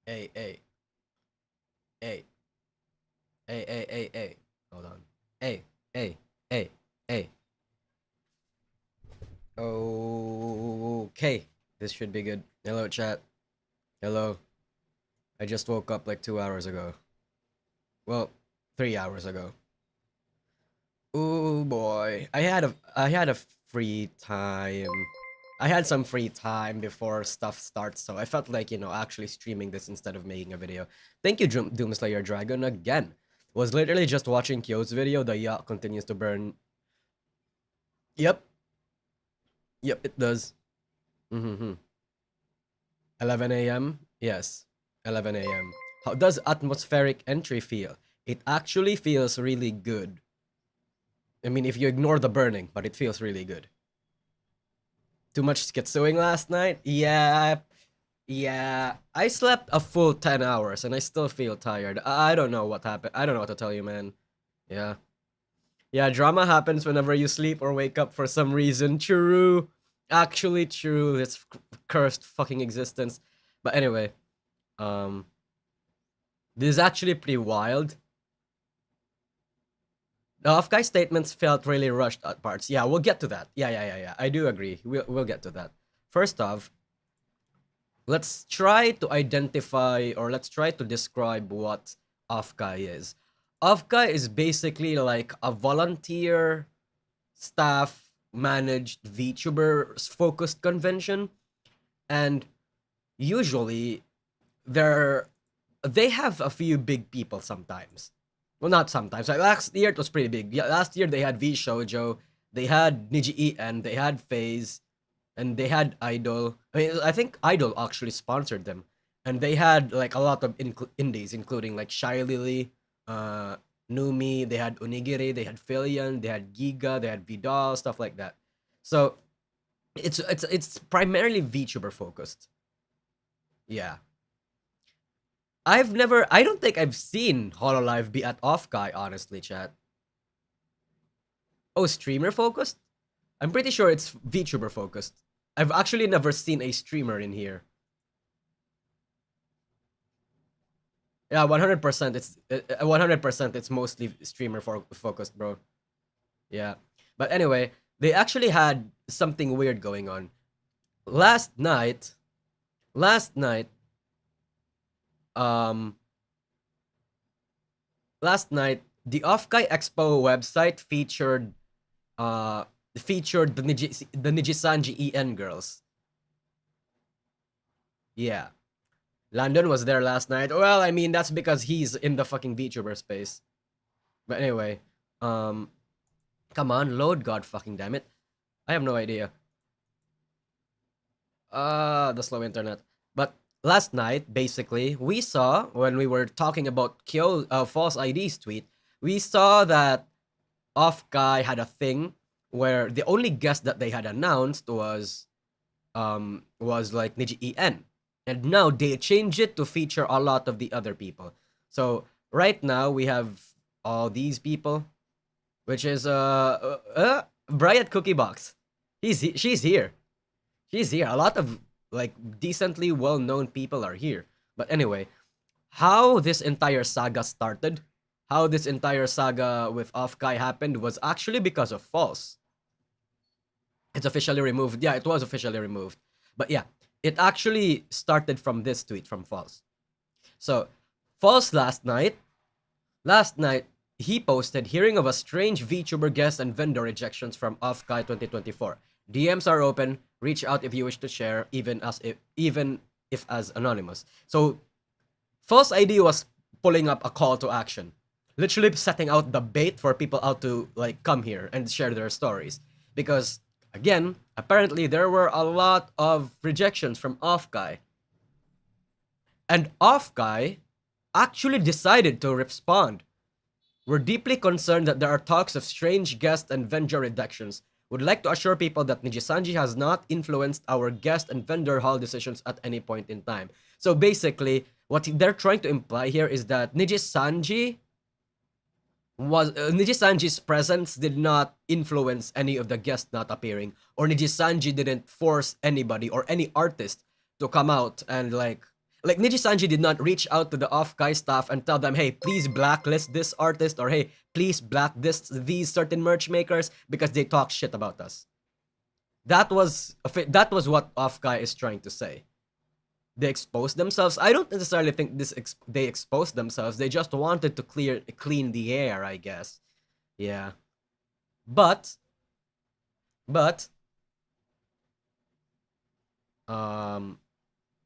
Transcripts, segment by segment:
Hey, hey, hey, hey. Hold on. Hey, hey, hey, hey. Okay. This should be good. Hello, chat. Hello. I just woke up like 2 hours ago. Well, 3 hours ago. Oh boy. I had a free time. I had some free time before stuff starts, so I felt like, actually streaming this instead of making a video. Thank you, Doomslayer Dragon, again. Was literally just watching Kyo's video. The yacht continues to burn. Yep. Yep, it does. Mm-hmm. 11 a.m. Yes, 11 a.m. How does atmospheric entry feel? It actually feels really good. I mean, if you ignore the burning, but it feels really good. Too much schizoing last night? Yeah, yeah. I slept a full 10 hours and I still feel tired. I don't know what happened. I don't know what to tell you, man. Yeah. Yeah, drama happens whenever you sleep or wake up for some reason. True. Actually true. It's cursed fucking existence. But anyway, um this is actually pretty wild. The Offkai statements felt really rushed at parts. Yeah, we'll get to that. Yeah. I do agree. We'll get to that. First off, let's try to identify or let's try to describe what Offkai is. Offkai is basically like a volunteer staff managed VTuber focused convention, and usually they're they have a few big people sometimes. Well, not sometimes. Like last year it was pretty big. Yeah, last year they had V Shoujo, they had NijiEN, they had FaZe, and they had Idol. I mean, I think Idol actually sponsored them, and they had like a lot of indies, including like Shy Lily, uh, Numi. They had Onigiri, they had Filian, they had Giga, they had Vidal, stuff like that. So it's primarily VTuber focused. Yeah. I don't think I've seen Hololive be at Offkai, honestly, chat. Oh, streamer focused? I'm pretty sure it's VTuber focused. I've actually never seen a streamer in here. Yeah, 100%. It's 100%. It's mostly streamer focused, bro. Yeah, but anyway, they actually had something weird going on last night. Last night, um, the Offkai Expo website uh featured the Nijisanji EN girls. Yeah. Landon was there last night. Well, I mean that's because he's in the fucking VTuber space. But anyway, um come on, load, god fucking damn it. I have no idea. The slow internet. But last night, basically, we saw when we were talking about FalseEyeD's tweet, we saw that Offkai had a thing where the only guest that they had announced was like NijiEN. And now they changed it to feature a lot of the other people. So right now we have all these people, which is Bryat Cookie Box. She's here. She's here. A lot of like decently well-known people are here. But anyway, how this entire saga started, how this entire saga with Offkai happened was actually because of False. It's officially removed. Yeah, it was officially removed. But yeah, it actually started from this tweet from False. So, False last night, he posted hearing of a strange VTuber guest and vendor rejections from Offkai 2024. DMs are open. Reach out if you wish to share, even if as anonymous. So, FalseEyeD was pulling up a call to action, literally setting out the bait for people out to like come here and share their stories. Because again, apparently there were a lot of rejections from Offkai, and Offkai actually decided to respond. We're deeply concerned that there are talks of strange guest and vendor reductions. Would like to assure people that Nijisanji has not influenced our guest and vendor haul decisions at any point in time. So basically, what they're trying to imply here is that Nijisanji's presence did not influence any of the guests not appearing, or Nijisanji didn't force anybody or any artist to come out and like. Like Nijisanji did not reach out to the Offkai staff and tell them, hey, please blacklist this artist, or hey, please blacklist these certain merch makers because they talk shit about us. That was what Offkai is trying to say. They exposed themselves. I don't necessarily think they exposed themselves. They just wanted to clean the air, I guess. Yeah. But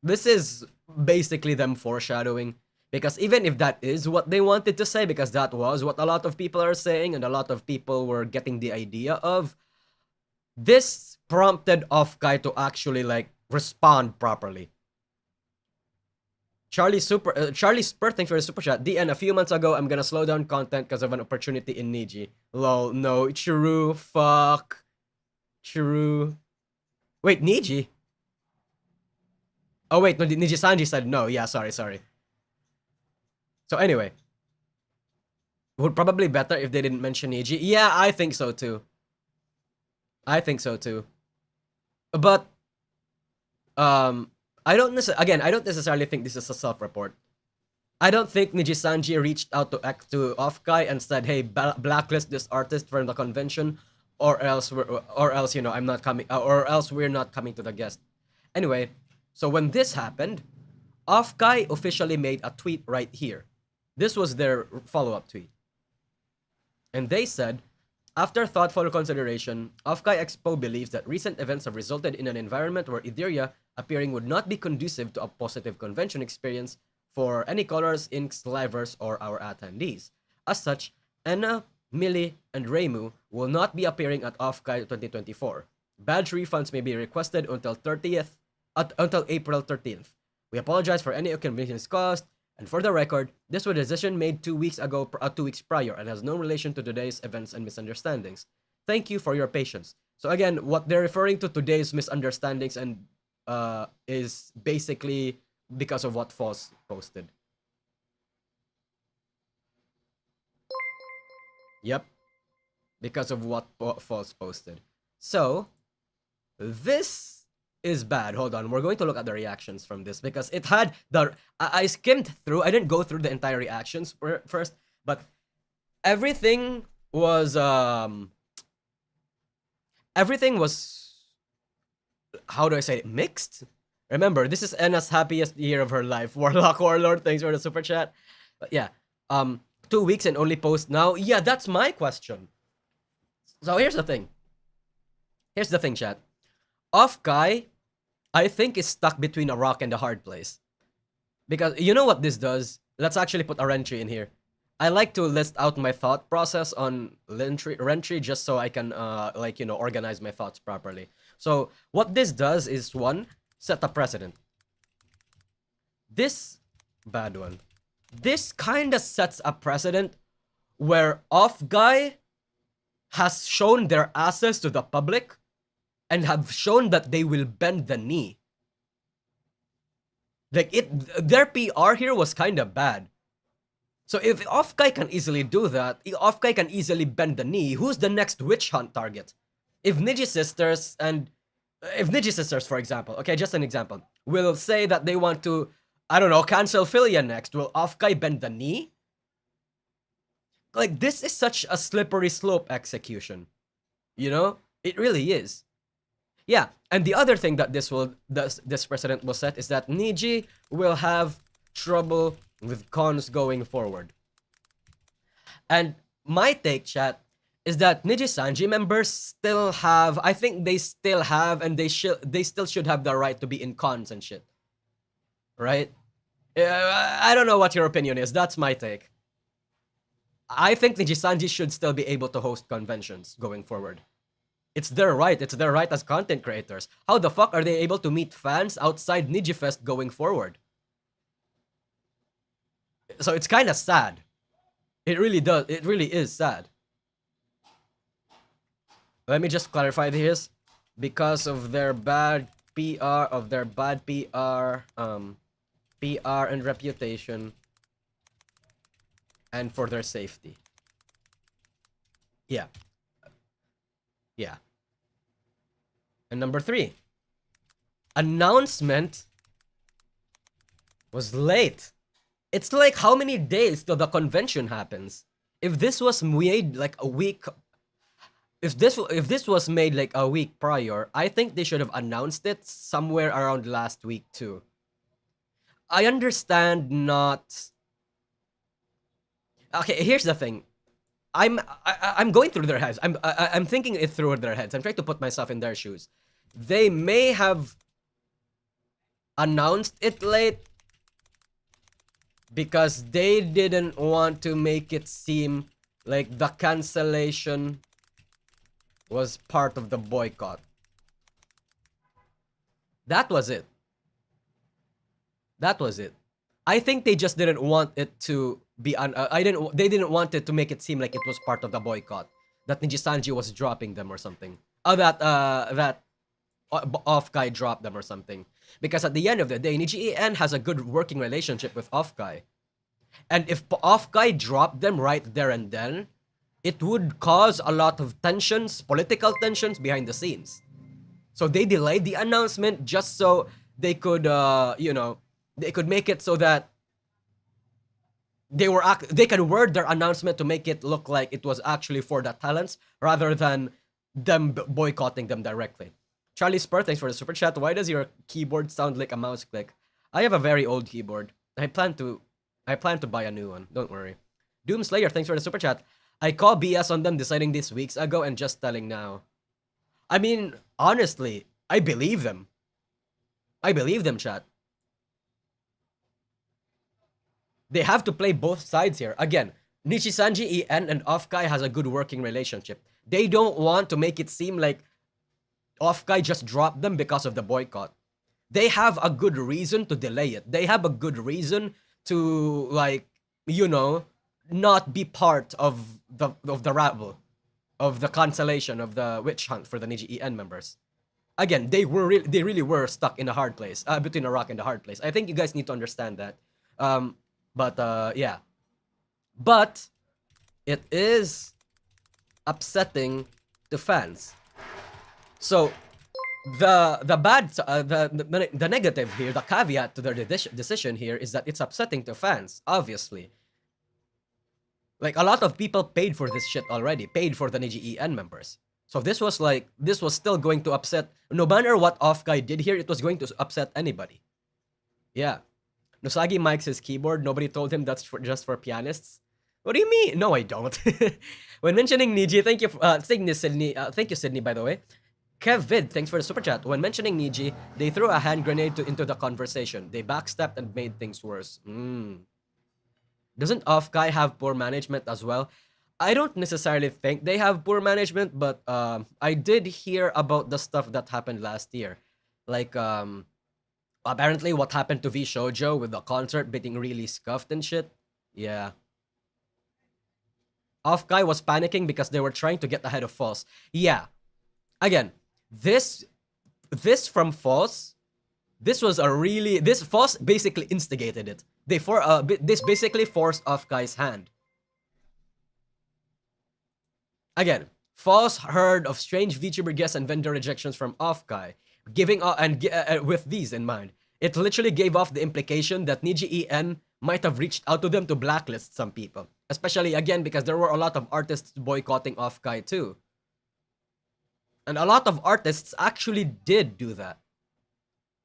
this is basically them foreshadowing, because even if that is what they wanted to say, because that was what a lot of people are saying and a lot of people were getting the idea of, this prompted Offkai to actually like respond properly. Charlie Spur, thanks for the super chat. DN, a few months ago, I'm gonna slow down content because of an opportunity in Niji. Lol, no, true, fuck. True. Wait, Niji? Oh wait, no, Nijisanji said no. Yeah, sorry. So anyway. Would probably better if they didn't mention Niji. Yeah, I think so too. But, I don't necessarily think this is a self-report. I don't think Nijisanji reached out to Offkai and said, "Hey, blacklist this artist from the convention, or else I'm not coming, or else we're not coming to the guest." Anyway, so when this happened, Offkai officially made a tweet right here. This was their follow-up tweet, and they said, after thoughtful consideration, Offkai Expo believes that recent events have resulted in an environment where Etheria appearing would not be conducive to a positive convention experience for any colors, inks, livers, or our attendees. As such, Enna, Millie, and Reimu will not be appearing at Offkai 2024. Badge refunds may be requested until April 13th. We apologize for any inconvenience caused, and for the record, this was a decision made 2 weeks ago, 2 weeks prior, and has no relation to today's events and misunderstandings. Thank you for your patience. So again, what they're referring to today's misunderstandings and is basically because of what False posted. Yep. Because of what False posted. So, this is bad. Hold on, we're going to look at the reactions from this, because it had I skimmed through. I didn't go through the entire reactions first, but everything was how do I say it? Mixed. Remember, this is Enna's happiest year of her life. Warlord, thanks for the super chat. But yeah, 2 weeks and only post now. Yeah, that's my question. So here's the thing, chat. Offkai, I think, is stuck between a rock and a hard place. Because you know what this does? Let's actually put a Rentry in here. I like to list out my thought process on Rentry just so I can, organize my thoughts properly. So what this does is, one, set a precedent. This bad one. This kind of sets a precedent where Offkai has shown their asses to the public and have shown that they will bend the knee. Like, their PR here was kind of bad. So if Offkai can easily do that, Offkai can easily bend the knee, who's the next witch hunt target? If Niji Sisters, for example, okay, just an example, will say that they want to, I don't know, cancel Philia next, will Offkai bend the knee? Like, this is such a slippery slope execution. You know? It really is. Yeah, and the other thing that this precedent will set is that Niji will have trouble with cons going forward. And my take, chat, is that Nijisanji members still have, I think they still have, and they still should have the right to be in cons and shit. Right? I don't know what your opinion is. That's my take. I think Nijisanji should still be able to host conventions going forward. It's their right. It's their right as content creators. How the fuck are they able to meet fans outside NijiFest going forward? So it's kind of sad. It really does. It really is sad. Let me just clarify this. Because of their bad PR, PR and reputation, and for their safety. Yeah. Yeah. And number 3, announcement Was late. It's like how many days till the convention happens? If this was made like a week, if this was made like a week prior, I think they should have announced it somewhere around last week too. I understand not. Okay, here's the thing. I'm going through their heads. I'm thinking it through their heads. I'm trying to put myself in their shoes. They may have announced it late because they didn't want to make it seem like the cancellation was part of the boycott. That was it. That was it. I think they just didn't want it to be they didn't want it to make it seem like it was part of the boycott, that Nijisanji was dropping them or something. That Offkai dropped them or something. Because at the end of the day, NijiEN has a good working relationship with Offkai. And if Offkai dropped them right there and then, it would cause a lot of tensions, political tensions behind the scenes. So they delayed the announcement just so they could, they could make it so that they can word their announcement to make it look like it was actually for the talents rather than them boycotting them directly. Charlie Spur, thanks for the super chat. Why does your keyboard sound like a mouse click? I have a very old keyboard. I plan to buy a new one. Don't worry. Doomslayer, thanks for the super chat. I call BS on them deciding this weeks ago and just telling now. I mean, honestly, I believe them. I believe them, chat. They have to play both sides here. Again, Nijisanji, EN, and Offkai has a good working relationship. They don't want to make it seem like Offkai just dropped them because of the boycott. They have a good reason to delay it. They have a good reason to, like, not be part of the rabble, of the cancellation of the witch hunt for the NijiEN members. Again, they really were stuck in a hard place, between a rock and a hard place. I think you guys need to understand that. Yeah. But it is upsetting to fans. So the negative here, the caveat to their decision here is that it's upsetting to fans, obviously. Like, a lot of people paid for this shit already, paid for the NijiEN members. So this was still going to upset, no matter what Offkai did here, it was going to upset anybody. Yeah. Nosagi mics his keyboard. Nobody told him that's just for pianists. What do you mean? No, I don't. When mentioning Niji, thank you, Sydney. Thank you, Sydney, by the way. Kevid, thanks for the super chat. When mentioning Niji, they threw a hand grenade into the conversation. They backstepped and made things worse. Doesn't Offkai have poor management as well? I don't necessarily think they have poor management, but I did hear about the stuff that happened last year. Like, apparently what happened to V Shoujo with the concert being really scuffed and shit. Yeah. Offkai was panicking because they were trying to get ahead of False. Yeah. Again, this from False, this False basically instigated it. This basically forced Offkai's hand. Again, False heard of strange VTuber guests and vendor rejections from Offkai, with these in mind. It literally gave off the implication that NijiEN might have reached out to them to blacklist some people. Especially, again, because there were a lot of artists boycotting Offkai too. And a lot of artists actually did do that.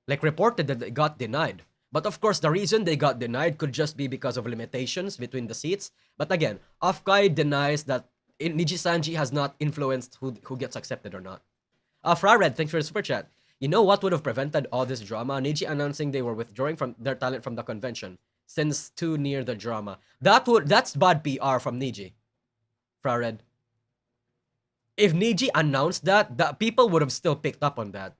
Like, reported that they got denied. But of course, the reason they got denied could just be because of limitations between the seats. But again, Offkai denies that Nijisanji has not influenced who gets accepted or not. Frared, thanks for the super chat. You know what would have prevented all this drama? Niji announcing they were withdrawing from their talent from the convention, since too near the drama. That's bad PR from Niji. Frared. If Niji announced that, the people would have still picked up on that.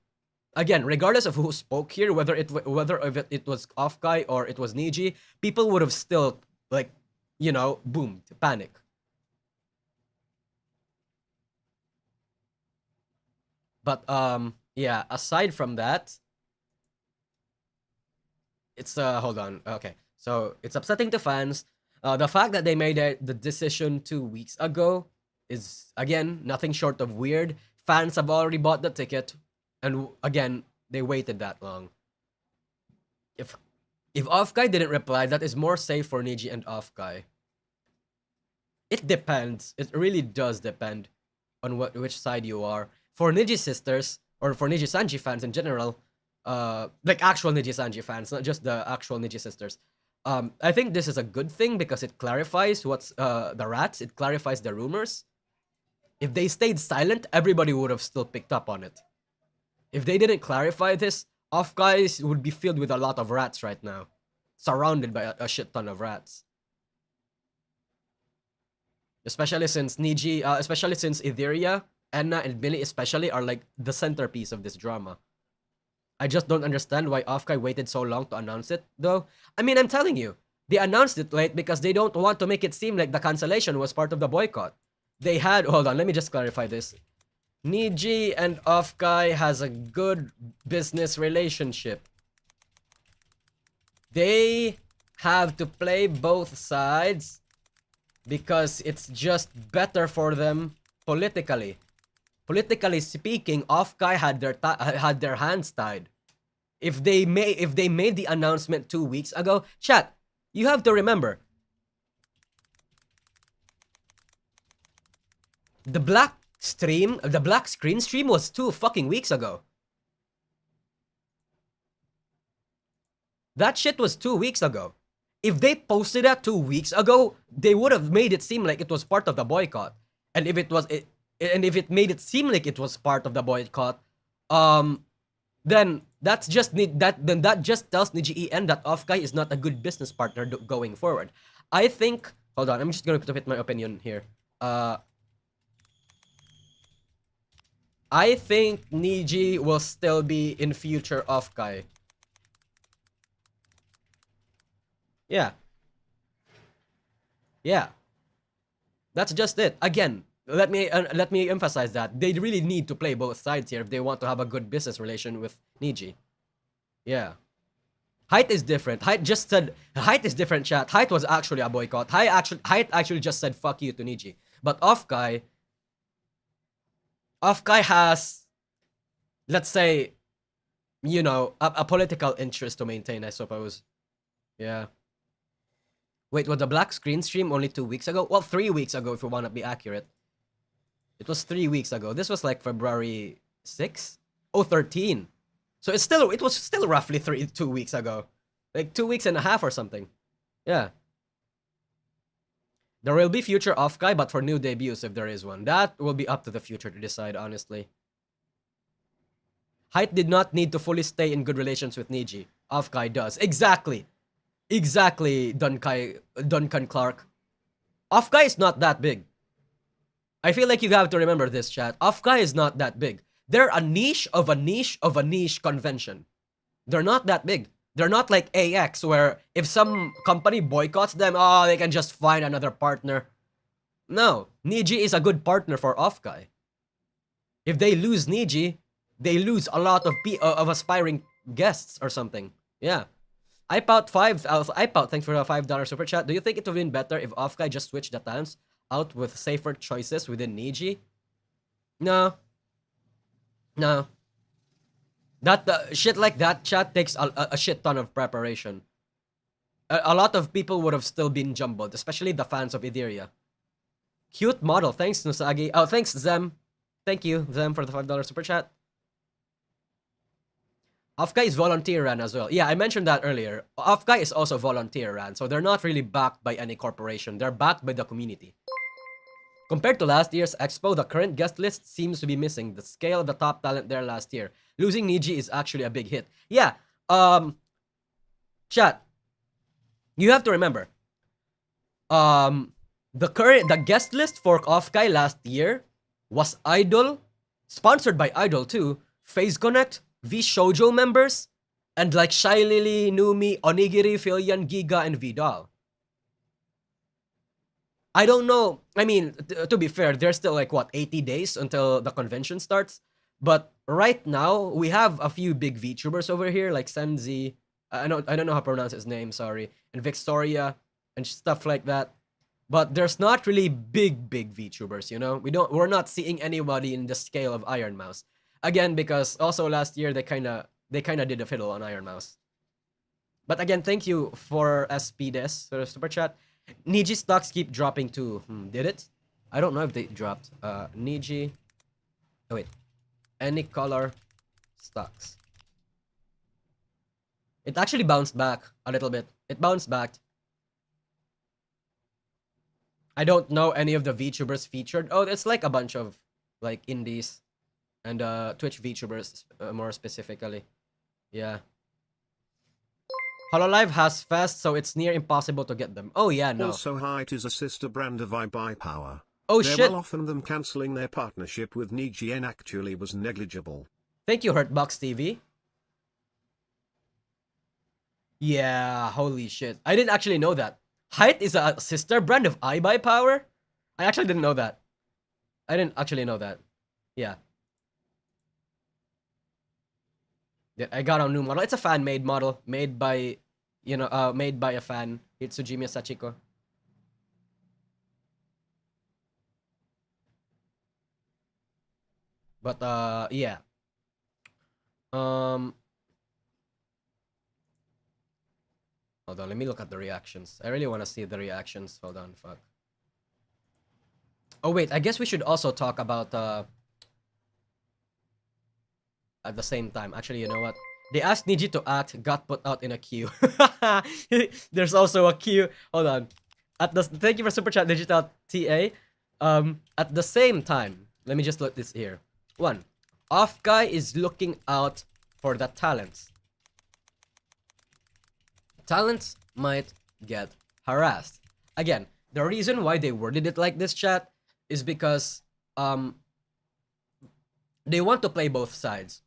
Again, regardless of who spoke here, whether it was Offkai or it was Niji, people would have still, like, boomed, panic. But yeah, aside from that, it's hold on. Okay. So it's upsetting to fans. The fact that they made the decision 2 weeks ago is, again, nothing short of weird. Fans have already bought the ticket, and again, they waited that long. If Offkai didn't reply, that is more safe for Niji and Offkai. It depends. It really does depend on which side you are. For Niji sisters, or for Nijisanji fans in general, like actual Nijisanji fans, not just the actual Niji sisters. I think this is a good thing because it clarifies what's the rats. It clarifies the rumors. If they stayed silent, everybody would have still picked up on it. If they didn't clarify this, Offkai would be filled with a lot of rats right now, surrounded by a shit ton of rats. Especially since especially since Etheria, Anna, and Billy especially are like the centerpiece of this drama. I just don't understand why Offkai waited so long to announce it, though. I mean, I'm telling you, they announced it late because they don't want to make it seem like the cancellation was part of the boycott. They had, hold on, let me just clarify this. Niji and Offkai has a good business relationship. They have to play both sides because it's just better for them politically. Politically speaking, Offkai had their hands tied. If they made the announcement 2 weeks ago, chat, you have to remember, the black screen stream was 2 fucking weeks ago. That shit was 2 weeks ago. If they posted that 2 weeks ago, they would have made it seem like it was part of the boycott. And if it made it seem like it was part of the boycott, then that just tells NijiEN that Offkai is not a good business partner going forward. I think, hold on, I'm just going to put my opinion here. I think Niji will still be in future Offkai. Yeah. Yeah. That's just it. Again, let me emphasize that they really need to play both sides here if they want to have a good business relation with Niji. Yeah. Height is different. Height is different, chat. Height was actually a boycott. Height actually just said fuck you to Niji. But Offkai has, let's say, you know, a political interest to maintain, I suppose. Yeah. Wait, was the black screen stream only 2 weeks ago? Well, 3 weeks ago, if we want to be accurate. It was 3 weeks ago. This was like February 6? Oh, 13. So it was still roughly 2 weeks ago. Like 2 weeks and a half or something. Yeah. There will be future Offkai, but for new debuts if there is one. That will be up to the future to decide, honestly. Height did not need to fully stay in good relations with Niji. Offkai does. Exactly. Exactly, Duncan Clark. Offkai is not that big. I feel like you have to remember this, chat. Offkai is not that big. They're a niche of a niche of a niche convention. They're not that big. They're not like AX, where if some company boycotts them, oh, they can just find another partner. No, Niji is a good partner for Offkai. If they lose Niji, they lose a lot of aspiring guests or something. Yeah. iPout, thanks for a $5 super chat. Do you think it would have been better if Offkai just switched the times out with safer choices within Niji? No. No. That shit like that, chat, takes a shit ton of preparation. A lot of people would have still been jumbled, especially the fans of Etheria. Cute model. Thanks, Nusagi. Oh, thanks, Zem. Thank you, Zem, for the $5 super chat. Offkai is volunteer ran as well. Yeah, I mentioned that earlier. Offkai is also volunteer ran, so they're not really backed by any corporation. They're backed by the community. Compared to last year's Expo, the current guest list seems to be missing the scale of the top talent there last year. Losing Niji is actually a big hit. Yeah, chat, you have to remember, the guest list for Offkai last year was Idol, sponsored by Idol too, Phase Connect, V Shoujo members, and like Shy Lily, Numi, Onigiri, Filian, Giga, and Vidal. I don't know. I mean, to be fair, there's still like what, 80 days until the convention starts. But right now, we have a few big VTubers over here, like Senzi. I don't know how to pronounce his name, sorry, and Victoria and stuff like that. But there's not really big VTubers, you know. We're not seeing anybody in the scale of Iron Mouse. Again, because also last year they kinda did a fiddle on Iron Mouse. But again, thank you for SPDS for the super chat. Niji stocks keep dropping too. Did it? I don't know if they dropped. Niji. Oh wait. Any color stocks. It actually bounced back a little bit. It bounced back. I don't know any of the VTubers featured. Oh, it's like a bunch of like indies and Twitch VTubers more specifically. Yeah. Hololive has fast, so it's near impossible to get them. Oh yeah, no. Also, Height is a sister brand of iBuyPower. Oh They're shit. well off, and them cancelling their partnership with NijiEN actually was negligible. Thank you, Hurtbox TV. Yeah, holy shit. I didn't actually know that. Height is a sister brand of iBuyPower? I actually didn't know that. I didn't actually know that. Yeah. I got a new model. It's a fan-made model, made by, made by a fan, Hitsujimi Sachiko. But yeah. Hold on, let me look at the reactions. I really want to see the reactions. Hold on, fuck. Oh wait, I guess we should also talk about at the same time. Actually, you know what? They asked Niji to act, got put out in a queue. There's also a queue. Hold on. Thank you for super chat digital TA. At the same time, let me just look this here. One, Offkai is looking out for the talents. Talents might get harassed. Again, the reason why they worded it like this, chat, is because they want to play both sides.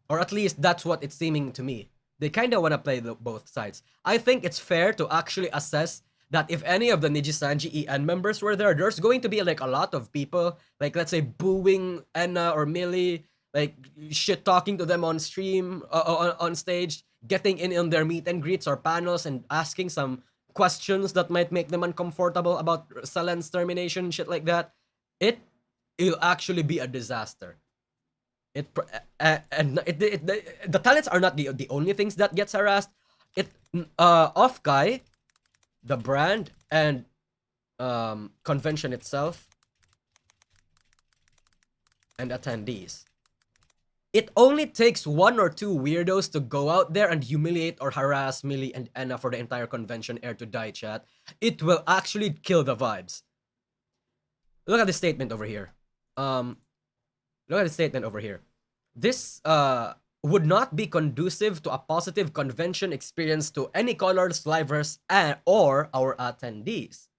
Or at least that's what it's seeming to me. They kind of want to play both sides. I think it's fair to actually assess that if any of the Nijisanji EN members were there, there's going to be like a lot of people, like let's say booing Enna or Millie, like shit talking to them on stream, on stage, getting in on their meet and greets or panels and asking some questions that might make them uncomfortable about Salen's termination, shit like that. It'll actually be a disaster. The talents are not the only things that gets harassed. Offkai, the brand, and convention itself, and attendees. It only takes one or two weirdos to go out there and humiliate or harass Millie and Enna for the entire convention air to die, chat. It will actually kill the vibes. Look at this statement over here. Look at the statement over here. This would not be conducive to a positive convention experience to any colors, livers, or our attendees.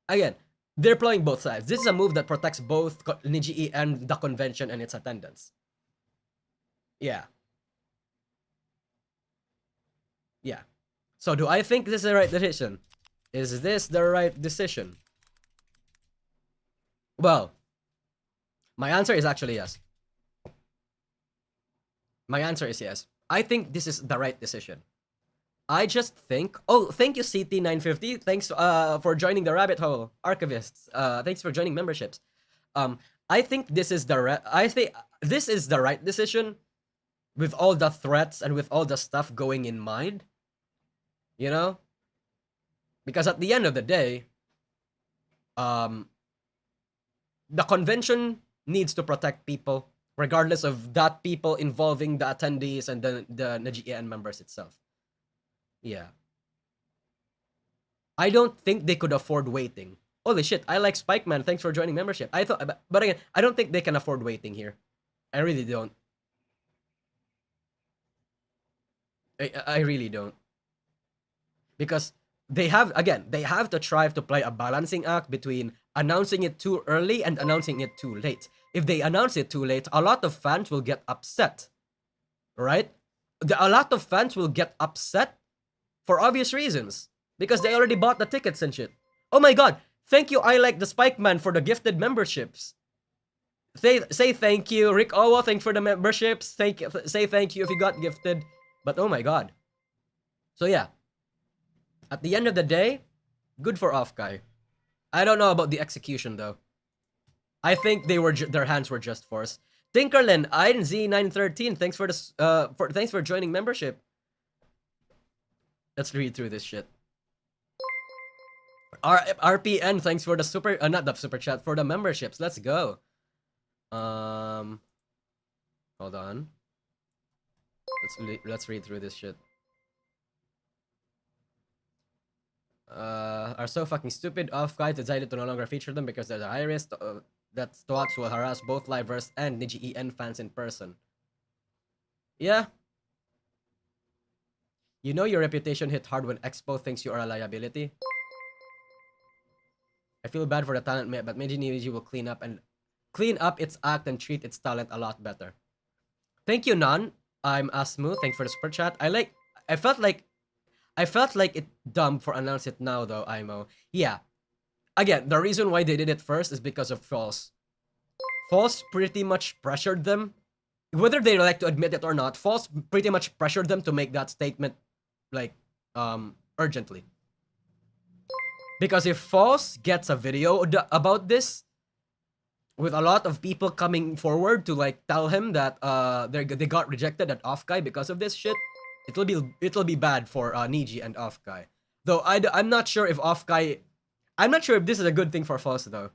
Again, they're playing both sides. This is a move that protects both Niji and the convention and its attendance. Yeah. Yeah. So do I think this is the right decision? Is this the right decision? Well, my answer is actually yes. My answer is yes. I think this is the right decision. I just think... Oh, thank you, CT950. Thanks for joining the rabbit hole. Archivists, thanks for joining memberships. I think this is the right decision with all the threats and with all the stuff going in mind. You know? Because at the end of the day, the convention needs to protect people, regardless of that people involving the attendees and the NijiEN members itself. Yeah. I don't think they could afford waiting. Holy shit, I like Spikeman. Thanks for joining membership. But again, I don't think they can afford waiting here. I really don't. I really don't. Because they have to try to play a balancing act between announcing it too early and announcing it too late. If they announce it too late, a lot of fans will get upset. Right? A lot of fans will get upset for obvious reasons. Because they already bought the tickets and shit. Oh my god, thank you, I like the Spikeman, for the gifted memberships. Say thank you, Rick Owo, thanks for the memberships. Say thank you if you got gifted. But oh my god. So yeah. At the end of the day, good for Offkai. I don't know about the execution though. I think their hands were just forced. Tinkerlin, Z913, thanks for joining membership. Let's read through this shit. RPN, thanks for the super, not the super chat, for the memberships. Let's go. Hold on. Let's read through this shit. Are so fucking stupid. Offkai decided to no longer feature them because there's a high risk that thoughts will harass both livers and NijiEN fans in person. Yeah. You know your reputation hit hard when Expo thinks you are a liability. I feel bad for the talent, but Niji will clean up its act and treat its talent a lot better. Thank you, Nan. I'm Asmu. Thanks for the super chat. I felt like it dumb for announce it now though, Imo. Yeah. Again, the reason why they did it first is because of False. False pretty much pressured them. Whether they like to admit it or not, False pretty much pressured them to make that statement like urgently. Because if False gets a video about this, with a lot of people coming forward to like tell him that they got rejected at Offkai because of this shit, it'll be bad for Niji and Offkai. Though I'm not sure if Offkai, I'm not sure if this is a good thing for False though.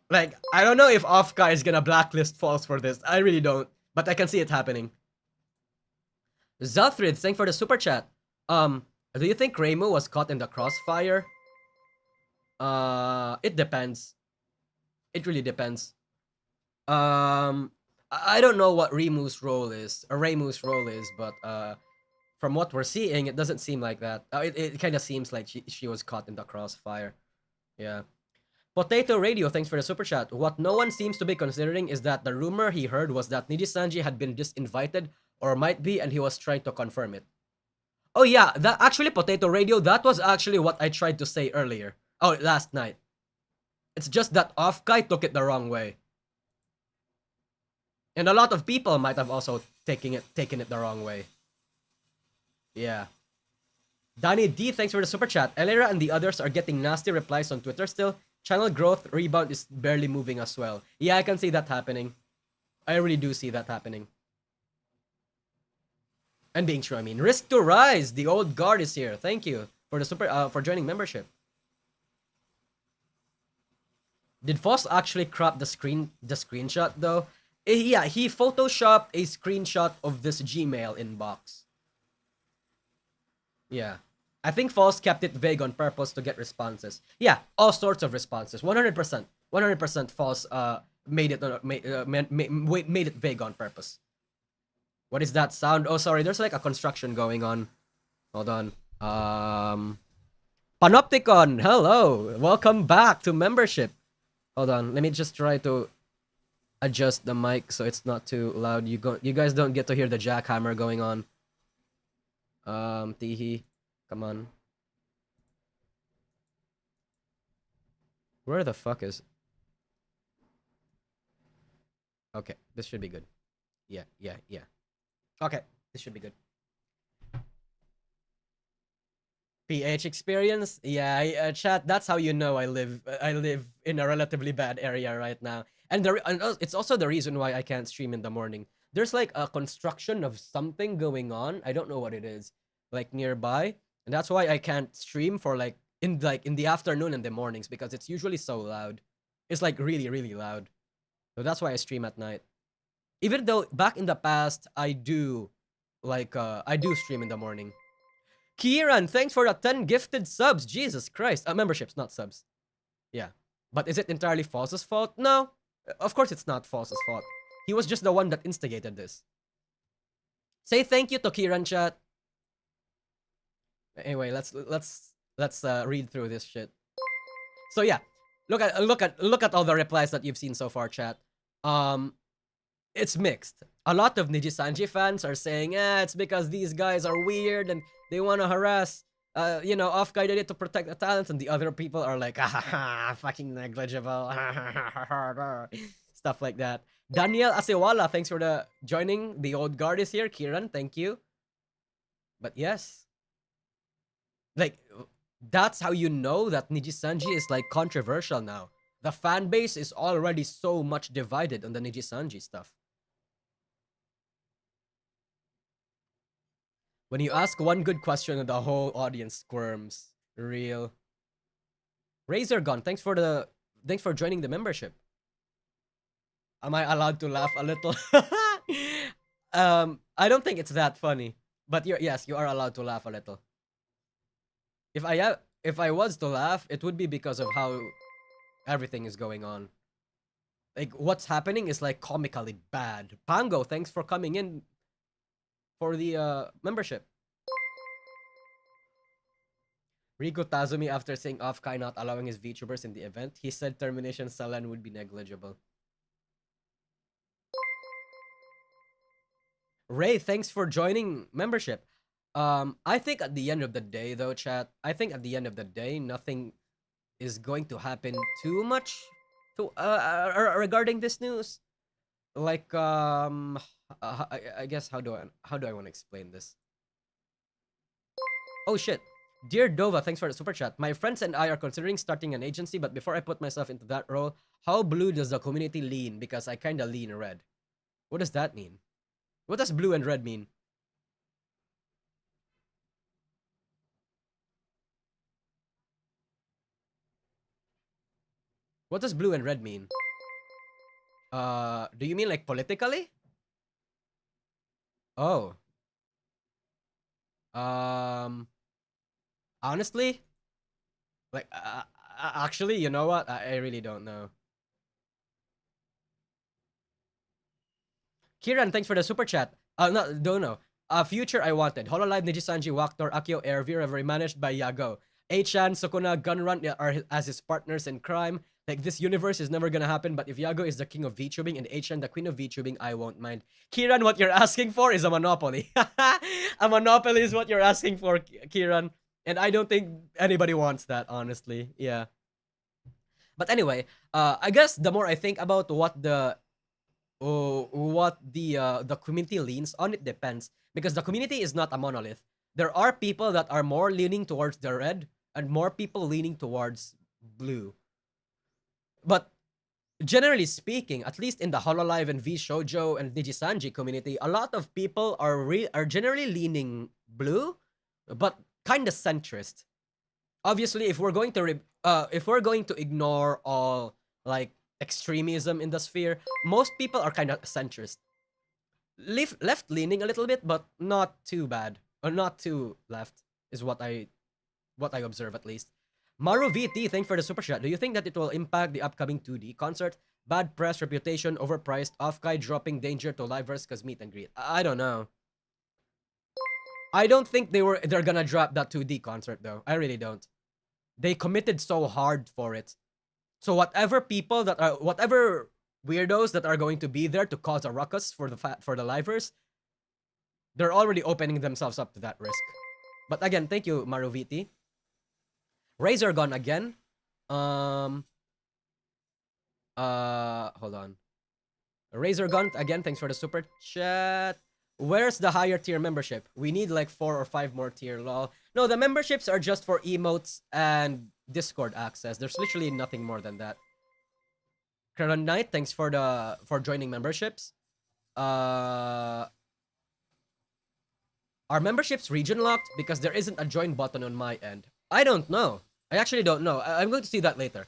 Like, I don't know if Offkai is gonna blacklist False for this. I really don't, but I can see it happening. Zelthrid, thanks for the super chat. Do you think Reimu was caught in the crossfire? It depends. It really depends. I don't know what Reimu's role is, but from what we're seeing, it doesn't seem like that. It kind of seems like she was caught in the crossfire. Yeah. Potato Radio, thanks for the super chat. What no one seems to be considering is that the rumor he heard was that Nijisanji had been disinvited, or might be, and he was trying to confirm it. Oh yeah, that actually, Potato Radio, that was actually what I tried to say earlier. Oh, last night. It's just that Offkai took it the wrong way. And a lot of people might have also taken it the wrong way. Yeah. Danny D, thanks for the super chat. Elera and the others are getting nasty replies on Twitter still. Channel growth rebound is barely moving as well. Yeah, I can see that happening. I really do see that happening. And being true, I mean. Risk to Rise, the old guard is here. Thank you for the for joining membership. Did Foss actually crop the screenshot though? Yeah, he photoshopped a screenshot of this Gmail inbox. Yeah. I think Foss kept it vague on purpose to get responses. Yeah, all sorts of responses. 100%. 100% Foss made it vague on purpose. What is that sound? Oh, sorry, there's like a construction going on. Hold on. Panopticon, hello. Welcome back to membership. Hold on, let me just try to adjust the mic so it's not too loud. You guys don't get to hear the jackhammer going on. Teehee, come on. Where the fuck is? Okay, this should be good. Yeah. Okay, this should be good. PH experience? Yeah, chat. That's how you know I live in a relatively bad area right now, and it's also the reason why I can't stream in the morning. There's like a construction of something going on. I don't know what it is, like nearby, and that's why I can't stream for like in the afternoon and the mornings because it's usually so loud. It's like really loud. So that's why I stream at night. Even though back in the past I do stream in the morning. Kieran, thanks for the 10 gifted subs. Jesus Christ. Memberships, not subs. Yeah. But is it entirely False's fault? No. Of course it's not False's fault. He was just the one that instigated this. Say thank you to Kieran, chat. Anyway, let's read through this shit. So yeah, look at all the replies that you've seen so far, chat. It's mixed. A lot of Nijisanji fans are saying, it's because these guys are weird and they want to harass, Offkai did it to protect the talents, and the other people are like, fucking negligible, stuff like that. Daniel Asewala, thanks for the joining. The old guard is here. Kieran, thank you. But yes, like, that's how you know that Nijisanji is like controversial now. The fan base is already so much divided on the Nijisanji stuff. When you ask one good question, the whole audience squirms. Real. Razor Gun, thanks for joining the membership. Am I allowed to laugh a little? I don't think it's that funny, but yes, you are allowed to laugh a little. If I was to laugh, it would be because of how everything is going on. Like what's happening is like comically bad. Pango, thanks for coming in for the membership. Rico Tazumi, after saying Offkai not allowing his VTubers in the event, he said termination Salan would be negligible. Ray, thanks for joining membership. I think at the end of the day, though, chat, I think at the end of the day, nothing is going to happen too much to regarding this news. Like, I guess how do I want to explain this? Oh shit. Dear Dova, thanks for the super chat. My friends and I are considering starting an agency, but before I put myself into that role, how blue does the community lean? Because I kinda lean red. What does that mean? What does blue and red mean? What does blue and red mean? Do you mean like politically? Oh. Um, honestly, like, actually, you know what? I really don't know. Kieran, thanks for the super chat. No, don't know. Future I wanted. Hololive, Nijisanji, Waktor, Akio, Airveer, every managed by Yago. Achan, Sukuna, Gunrun are as his partners in crime. Like, this universe is never gonna happen, but if Yago is the king of VTubing and Achan the queen of VTubing, I won't mind. Kieran, what you're asking for is a monopoly. A monopoly is what you're asking for, Kieran. And I don't think anybody wants that, honestly. Yeah. But anyway, I guess the more I think about what the community leans on, it depends, because the community is not a monolith. There are people that are more leaning towards the red and more people leaning towards blue. But generally speaking, at least in the Hololive and V Shoujo and Nijisanji community, a lot of people are generally leaning blue, but kind of centrist. Obviously, if we're going to ignore all like extremism in the sphere, most people are kind of centrist. Left leaning a little bit, but not too bad, or not too left, is what I observe at least. Maru VT, thanks for the super chat. Do you think that it will impact the upcoming 2D concert? Bad press, reputation, overpriced, Offkai dropping danger to livers cause meet and greet. I don't know. I don't think they're gonna drop that 2D concert though. I really don't. They committed so hard for it. So whatever weirdos that are going to be there to cause a ruckus for the livers, they're already opening themselves up to that risk. But again, thank you, Maruviti. Razor Gun again. Hold on. Razor Gun again, thanks for the super chat. Where's the higher tier membership? We need like 4 or 5 more tier, lol. No, the memberships are just for emotes and Discord access. There's literally nothing more than that. Karen Knight, thanks for joining memberships. Are memberships region locked? Because there isn't a join button on my end. I don't know. I actually don't know. I'm going to see that later.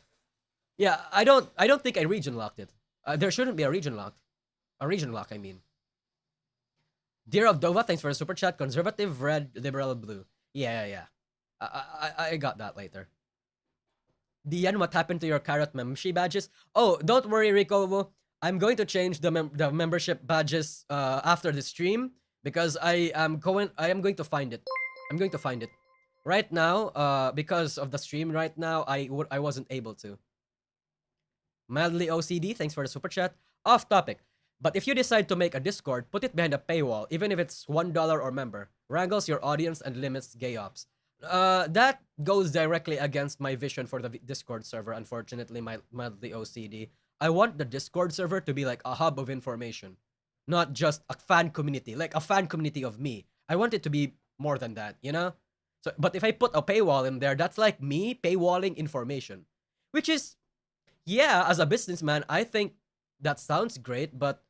Yeah, I don't think I region locked it. There shouldn't be a region lock, I mean. Dear of Dova, thanks for the super chat. Conservative, red, liberal, blue. Yeah. I got that later. Dian, what happened to your carrot membership badges? Oh, don't worry, Rico. I'm going to change the membership badges after the stream because I am going to find it. I'm going to find it. Right now, because of the stream right now, I wasn't able to. Mildly OCD, thanks for the super chat. Off topic. But if you decide to make a Discord, put it behind a paywall, even if it's $1 or member. Wrangles your audience and limits gay ops. That goes directly against my vision for the Discord server, unfortunately, mildly OCD. I want the Discord server to be like a hub of information, not just a fan community, like a fan community of me. I want it to be more than that, you know? So, but if I put a paywall in there, that's like me paywalling information, which is, yeah, as a businessman, I think that sounds great, but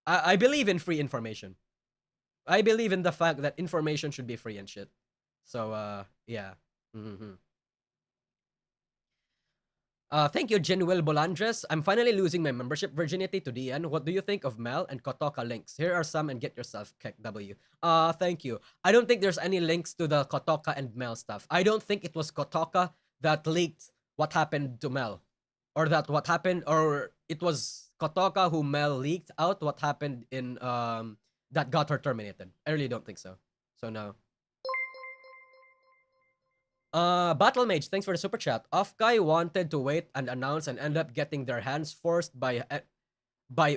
I believe in free information. I believe in the fact that information should be free and shit. So yeah. Thank you, Genuel Bolandres. I'm finally losing my membership virginity to DN. What do you think of Mel and Kotoka links? Here are some and get yourself kicked, W. Thank you. I don't think there's any links to the Kotoka and Mel stuff. I don't think it was Kotoka that leaked what happened to Mel. Or that what happened, or it was Kotoka who Mel leaked out what happened in that got her terminated. I really don't think so. So no. Battle Mage, thanks for the super chat. Offkai wanted to wait and announce and end up getting their hands forced by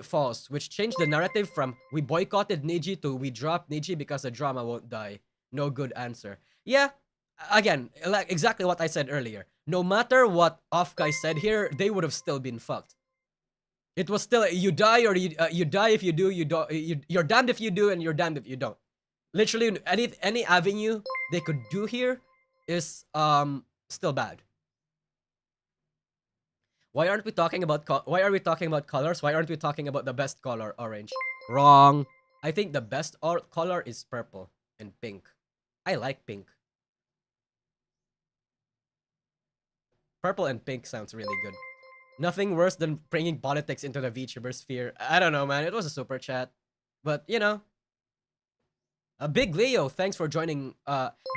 False, which changed the narrative from we boycotted Niji to we dropped Niji because the drama won't die. No good answer. Yeah, again, like exactly what I said earlier. No matter what Offkai said here, they would have still been fucked. It was still you die or you die if you do, you don't. You're damned if you do and you're damned if you don't. Literally any avenue they could do here is still bad. Why aren't we talking about why are we talking about colors? Why aren't we talking about the best color, orange? Wrong. I think the best color is purple and pink. I like pink. Purple and pink sounds really good. Nothing worse than bringing politics into the VTuber sphere. I don't know, man. It was a super chat. But, you know. Big Leo, thanks for joining.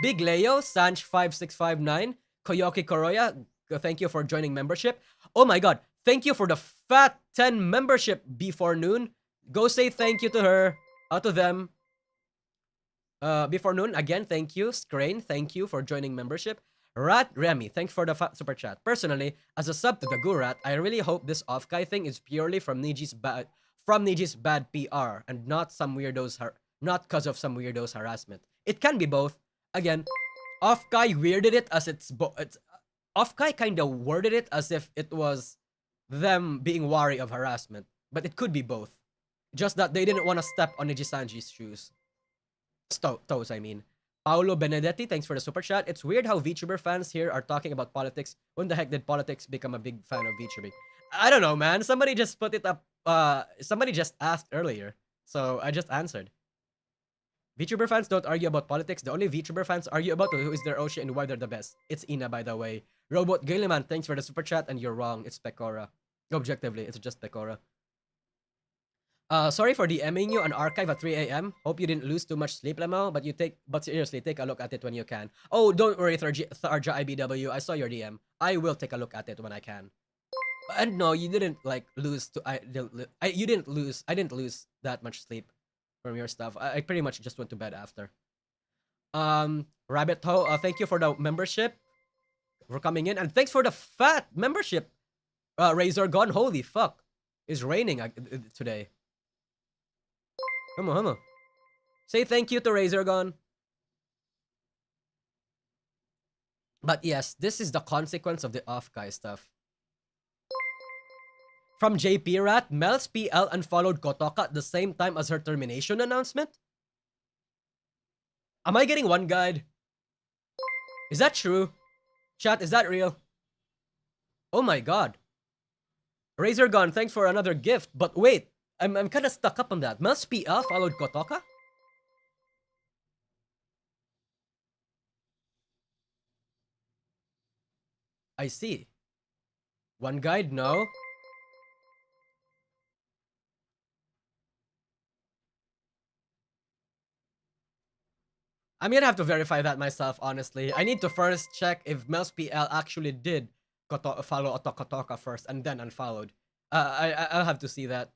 Big Leo, Sanch5659, Koyoki Koroya, thank you for joining membership. Oh my god, thank you for the fat 10 membership before noon. Go say thank you to her, to them. Before noon, again, thank you. Scrain, thank you for joining membership. Rat Remy, thanks for the super chat. Personally, as a sub to the Gurat, I really hope this Offkai thing is purely from Niji's bad PR and not some weirdos not because of some weirdos harassment. It can be both. Again, Offkai weirded it as it's Offkai kind of worded it as if it was them being wary of harassment, but it could be both. Just that they didn't want to step on Nijisanji's shoes. Toes, I mean. Paolo Benedetti, thanks for the super chat. It's weird how VTuber fans here are talking about politics. When the heck did politics become a big fan of VTubing? I don't know, man. Somebody just put it up. Somebody just asked earlier, so I just answered. VTuber fans don't argue about politics. The only VTuber fans argue about who is their Oshi and why they're the best. It's Ina, by the way. Robot Gilliman, thanks for the super chat, and you're wrong. It's Pecora. Objectively, it's just Pecora. Sorry for DMing you an archive at 3 a.m. Hope you didn't lose too much sleep, Lemao, but seriously, take a look at it when you can. Oh, don't worry, Tharja IBW. I saw your DM. I will take a look at it when I can. And no, you didn't like lose to I didn't lose that much sleep from your stuff. I pretty much just went to bed after. Rabbit Ho, thank you for the membership, for coming in, and thanks for the fat membership. Razor Gun, holy fuck, it's raining today. Come on. Say thank you to Razor Gun. But yes, this is the consequence of the Offkai stuff. From JP Rat, Mel's PL unfollowed Kotoka at the same time as her termination announcement? Am I getting one guide? Is that true? Chat, is that real? Oh my god. Razor Gun, thanks for another gift. But wait, I'm kind of stuck up on that. Mel's PL followed Kotoka? I see. One guide, no. I'm gonna have to verify that myself, honestly. I need to first check if Mel's PL actually did follow Kotoka first and then unfollowed. I'll have to see that.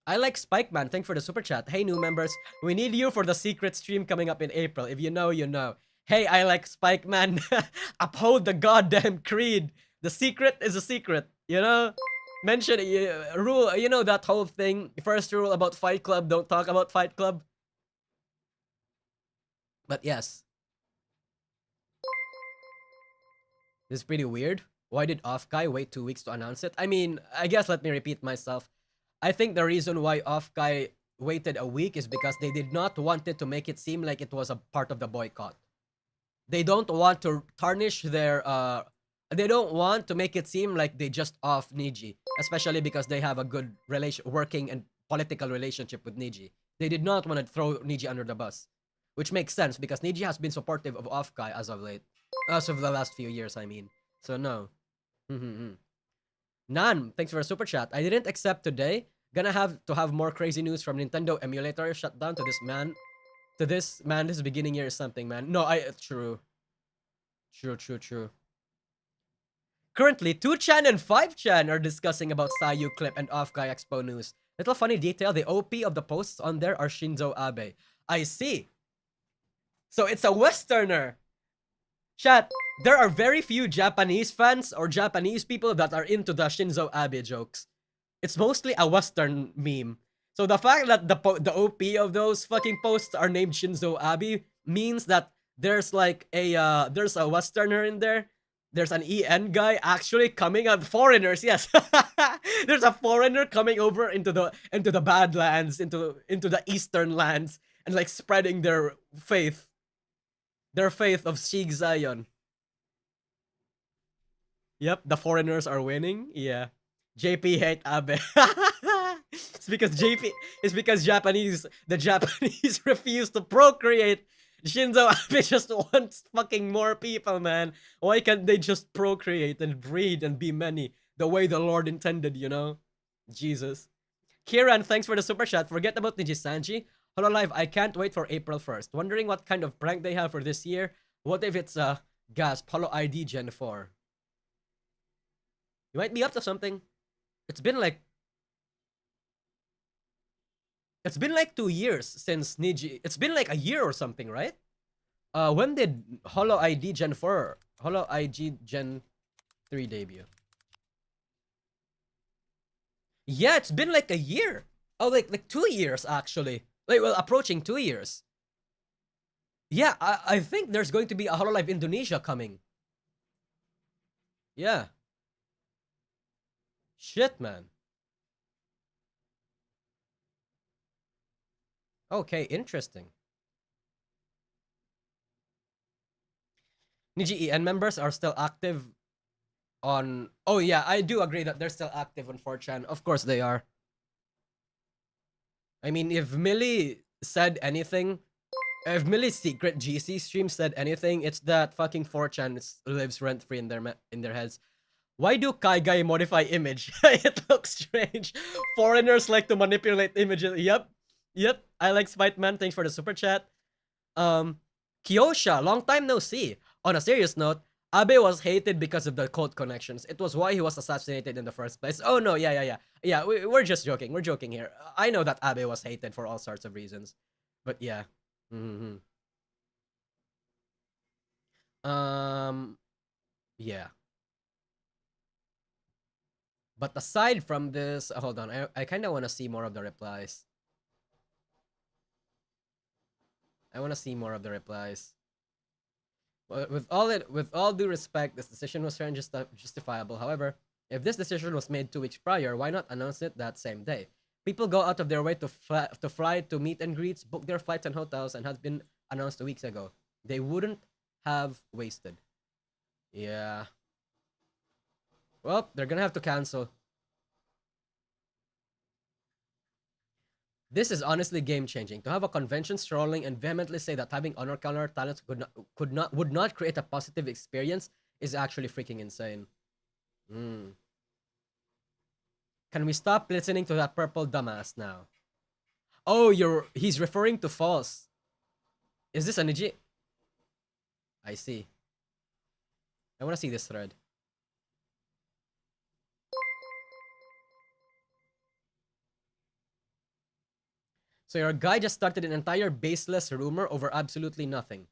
I like Spike Man. Thanks for the super chat. Hey, new members. We need you for the secret stream coming up in April. If you know, you know. Hey, I like Spike Man. Uphold the goddamn creed. The secret is a secret. You know? Mention rule. You know that whole thing. First rule about Fight Club. Don't talk about Fight Club. But yes. This is pretty weird. Why did Offkai wait 2 weeks to announce it? I mean, I guess let me repeat myself. I think the reason why Offkai waited a week is because they did not want it to make it seem like it was a part of the boycott. They don't want to tarnish their they don't want to make it seem like they just off Niji, especially because they have a good working and political relationship with Niji. They did not want to throw Niji under the bus, which makes sense because Niji has been supportive of Offkai as of late, as of the last few years. I mean, so no. Nan, thanks for a super chat. I didn't accept today. Gonna have to have more crazy news from Nintendo emulator shutdown to this man. To this man, this beginning year is something, man. No, true. True. Currently, 2chan and 5chan are discussing about Sayu clip and Offkai Expo news. Little funny detail, the OP of the posts on there are Shinzo Abe. I see. So it's a Westerner. Chat, there are very few Japanese fans or Japanese people that are into the Shinzo Abe jokes. It's mostly a Western meme. So the fact that the OP of those fucking posts are named Shinzo Abe means that there's like there's a Westerner in there. There's an EN guy actually coming out. Foreigners, yes. There's a foreigner coming over into the Badlands, into the Eastern lands, and like spreading their faith of Sheikh Zion. Yep, the foreigners are winning. Yeah. JP hate Abe. It's because the Japanese refuse to procreate. Shinzo Abe just wants fucking more people, man. Why can't they just procreate and breed and be many the way the Lord intended, you know? Jesus. Kieran, thanks for the super chat. Forget about Nijisanji. Hololive, I can't wait for April 1st. Wondering what kind of prank they have for this year. What if it's gasp, FalseEyeD Gen 4? You might be up to something. It's been like 2 years since Niji. It's been like a year or something, right? When did FalseEyeD Gen 4, FalseEyeD Gen 3 debut? Yeah, it's been like a year. Oh, like 2 years actually. Like, well, approaching 2 years. Yeah, I think there's going to be a Hololive Indonesia coming. Yeah. Shit, man. Okay, interesting. NijiEN members are still active on... Oh yeah, I do agree that they're still active on 4chan. Of course they are. I mean, if Millie said anything... If Millie's secret GC stream said anything, it's that fucking 4chan lives rent-free in their heads. Why do Kai Guy modify image? It looks strange. Foreigners like to manipulate images. Yep. I like Spiteman. Thanks for the super chat. Kyosha, long time no see. On a serious note, Abe was hated because of the cult connections. It was why he was assassinated in the first place. Oh no, yeah. We're just joking. We're joking here. I know that Abe was hated for all sorts of reasons, but yeah. Yeah. But aside from this, hold on. I kind of want to see more of the replies. Well, with all due respect, this decision was fair and justifiable. However, if this decision was made 2 weeks prior, why not announce it that same day? People go out of their way to fly to meet and greets, book their flights and hotels, and has been announced 2 weeks ago. They wouldn't have wasted. Yeah. Well, they're gonna have to cancel. This is honestly game-changing. To have a convention strolling and vehemently say that having honor color talents would not create a positive experience is actually freaking insane. Can we stop listening to that purple dumbass now? Oh, he's referring to false. Is this a Niji? I see. I want to see this thread. So your guy just started an entire baseless rumor over absolutely nothing.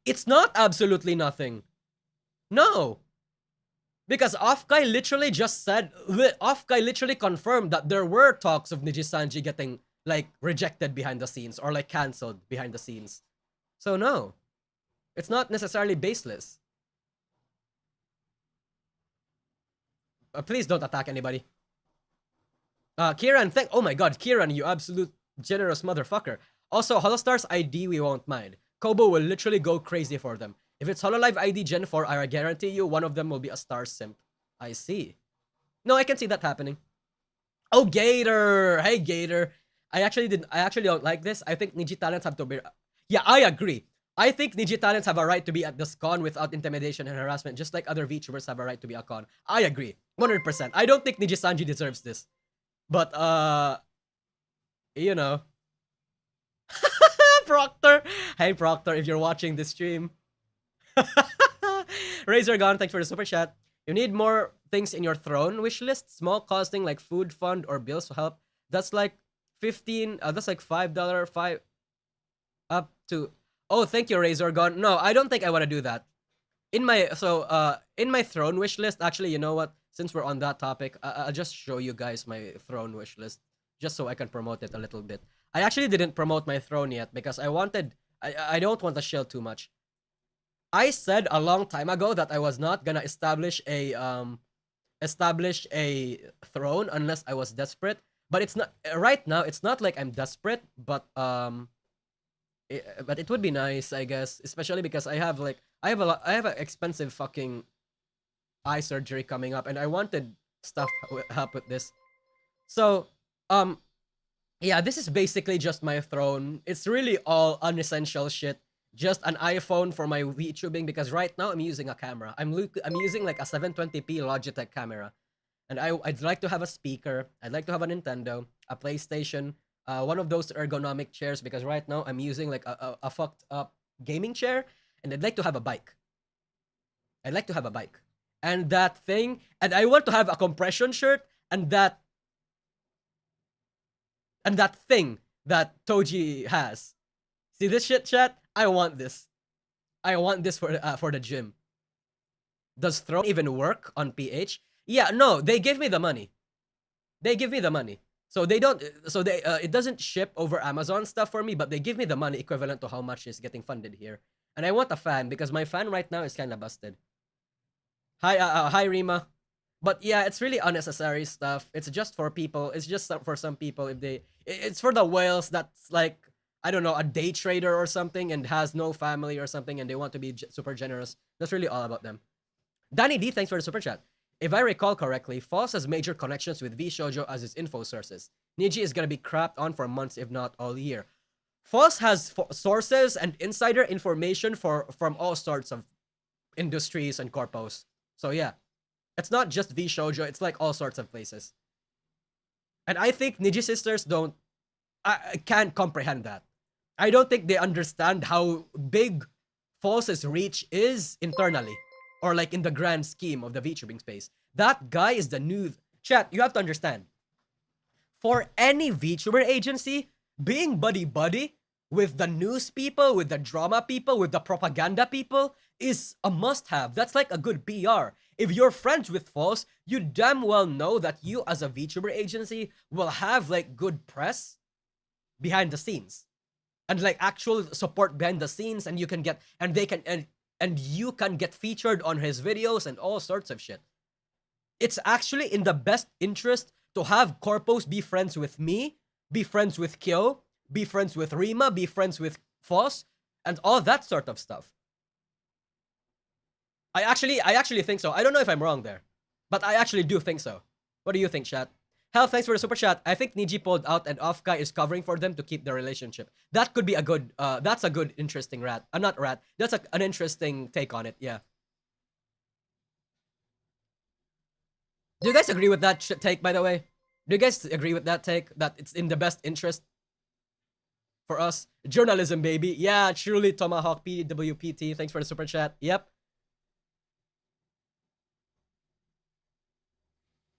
It's not absolutely nothing. No. Because Offkai literally confirmed that there were talks of Nijisanji getting like rejected behind the scenes or like cancelled behind the scenes. So no. It's not necessarily baseless. Please don't attack anybody. Kieran, oh my god, Kieran, you absolute generous motherfucker. Also, Holostar's ID we won't mind. Kobo will literally go crazy for them. If it's Hololive ID Gen 4, I guarantee you one of them will be a star simp. I see. No, I can see that happening. Oh, Gator! Hey, Gator. I actually don't like this. I think Niji talents have to be. Yeah, I agree. I think Niji talents have a right to be at this con without intimidation and harassment, just like other VTubers have a right to be a con. I agree, 100%. I don't think Nijisanji deserves this, but you know, Proctor. Hey Proctor, if you're watching this stream, Razor Gun, thanks for the super chat. You need more things in your throne wish list. Small costing like food fund or bills to help. That's like 15. That's like $5. Up to. Oh, thank you, Razor Gun. No, I don't think I want to do that. In my throne wish list, actually, you know what? Since we're on that topic, I'll just show you guys my throne wish list, just so I can promote it a little bit. I actually didn't promote my throne yet because I don't want to shill too much. I said a long time ago that I was not gonna establish a throne unless I was desperate. But it's not right now. It's not like I'm desperate, but but it would be nice, I guess, especially because I have an expensive fucking eye surgery coming up, and I wanted stuff help with this. So yeah, this is basically just my throne. It's really all unessential shit. Just an iPhone for my VTubing because right now I'm using a camera. I'm using like a 720p Logitech camera, and I'd like to have a speaker. I'd like to have a Nintendo, a PlayStation, one of those ergonomic chairs because right now I'm using like a fucked up gaming chair, and I'd like to have a bike. I'd like to have a bike, and that thing, and I want to have a compression shirt, and that thing that Toji has. See this shit, chat? I want this. I want this for the gym. Does Throne even work on PH? Yeah, no, they give me the money. They give me the money. So they don't. So they it doesn't ship over Amazon stuff for me, but they give me the money equivalent to how much is getting funded here. And I want a fan because my fan right now is kind of busted. Hi Rima. But yeah, it's really unnecessary stuff. It's just for people. It's just for some people if they. It's for the whales that's like, I don't know, a day trader or something and has no family or something and they want to be super generous. That's really all about them. Danny D, thanks for the super chat. If I recall correctly, False has major connections with VShojo as his info sources. Niji is gonna be crapped on for months, if not all year. False has sources and insider information from all sorts of industries and corpos. So yeah, it's not just VShojo, it's like all sorts of places. And I think Niji sisters I can't comprehend that. I don't think they understand how big False's reach is internally, or like in the grand scheme of the VTubing space. That guy is the new chat. You have to understand. For any VTuber agency, being buddy with the news people, with the drama people, with the propaganda people is a must-have. That's like a good PR. If you're friends with False, you damn well know that you as a VTuber agency will have like good press behind the scenes and like actual support behind the scenes, and you can get and you can get featured on his videos and all sorts of shit. It's actually in the best interest to have corpos be friends with me, be friends with Kyo, be friends with Rima, be friends with Foss, and all that sort of stuff. I actually think so. I don't know if I'm wrong there, but I actually do think so. What do you think, chat? Hell, thanks for the super chat. I think Niji pulled out and Offkai is covering for them to keep the relationship. That could be a good, that's a good, interesting rat. Not rat. That's an interesting take on it, yeah. Do you guys agree with that take, by the way? Do you guys agree with that take? That it's in the best interest for us? Journalism, baby. Yeah, truly, Tomahawk PWPT. Thanks for the super chat. Yep.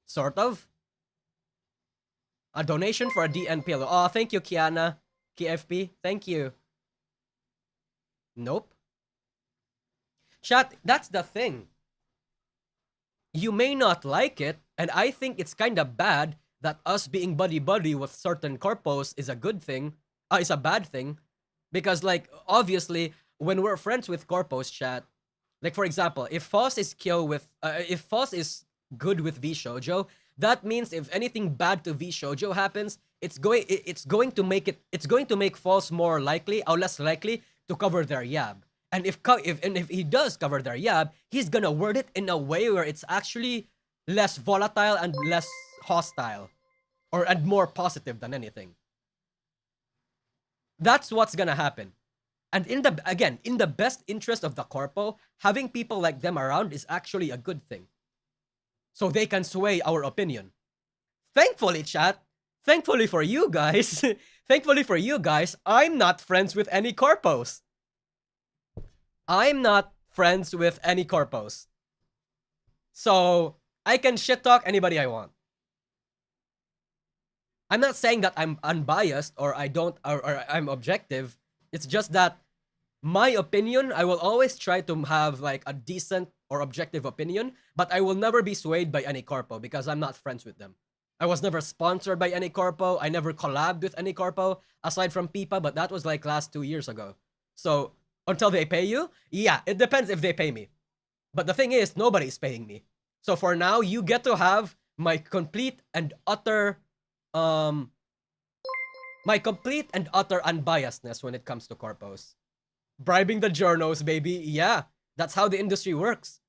Sort of. A donation for a DN pillow. Oh, thank you, Kiana. KFP. Thank you. Nope. Chat, that's the thing. You may not like it, and I think it's kind of bad that us being buddy-buddy with certain corpos is a good thing. Is a bad thing. Because, like, obviously, when we're friends with corpos, chat, like, for example, if Foss is if Foss is good with VShojo, that means if anything bad to VShojo happens, it's going to make False more likely or less likely to cover their yab. And if he does cover their yab, he's gonna word it in a way where it's actually less volatile and less hostile, and more positive than anything. That's what's gonna happen. And in the best interest of the corpo, having people like them around is actually a good thing. So they can sway our opinion. Thankfully, chat. Thankfully for you guys. Thankfully for you guys, I'm not friends with any corpos. I'm not friends with any corpos. So I can shit talk anybody I want. I'm not saying that I'm unbiased or or I'm objective. It's just that my opinion, I will always try to have like a decent or objective opinion, but I will never be swayed by any corpo because I'm not friends with them. I was never sponsored by any corpo. I never collabed with any corpo aside from Pipa, but that was like last 2 years ago. So until they pay you, yeah, it depends if they pay me. But the thing is, nobody's paying me. So for now, you get to have my complete and utter unbiasedness when it comes to corpos. Bribing the journos, baby. Yeah, that's how the industry works.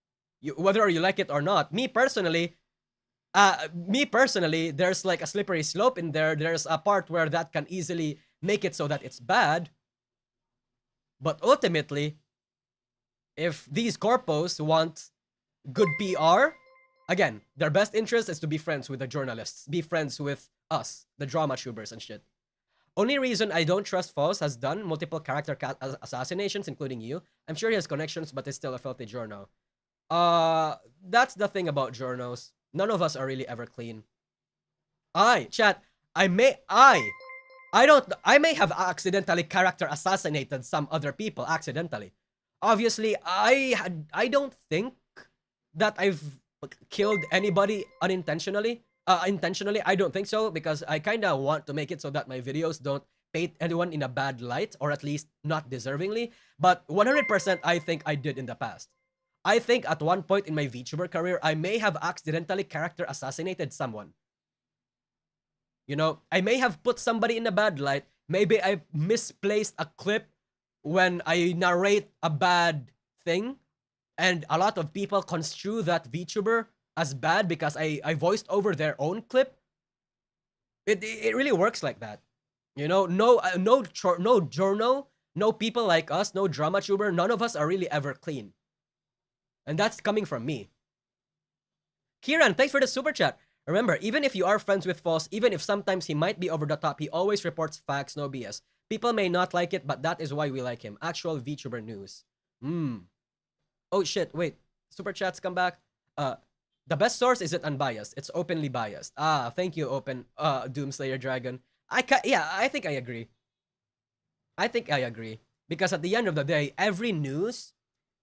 Whether you like it or not. Me personally, there's like a slippery slope in there. There's a part where that can easily make it so that it's bad. But ultimately, if these corpos want good PR, again, their best interest is to be friends with the journalists, be friends with us, the drama tubers and shit. Only reason I don't trust False has done multiple character assassinations, including you. I'm sure he has connections, but is still a filthy journo. That's the thing about journos. None of us are really ever clean. Chat, I may have accidentally character assassinated some other people accidentally. Obviously, I don't think that I've killed anybody unintentionally. Intentionally, I don't think so because I kind of want to make it so that my videos don't paint anyone in a bad light or at least not deservingly. But 100% I think I did in the past. I think at one point in my VTuber career, I may have accidentally character assassinated someone. You know, I may have put somebody in a bad light. Maybe I misplaced a clip when I narrate a bad thing, and a lot of people construe that VTuber as bad because I voiced over their own clip. It really works like that. You know, no journo, no people like us, no drama tuber, none of us are really ever clean. And that's coming from me. Kieran, thanks for the super chat. Remember, even if you are friends with False, even if sometimes he might be over the top, he always reports facts, no BS. People may not like it, but that is why we like him. Actual VTuber news. Oh shit, wait. Super chats come back. The best source isn't unbiased. It's openly biased. Thank you, Doomslayer Dragon. I think I agree. Because at the end of the day, every news,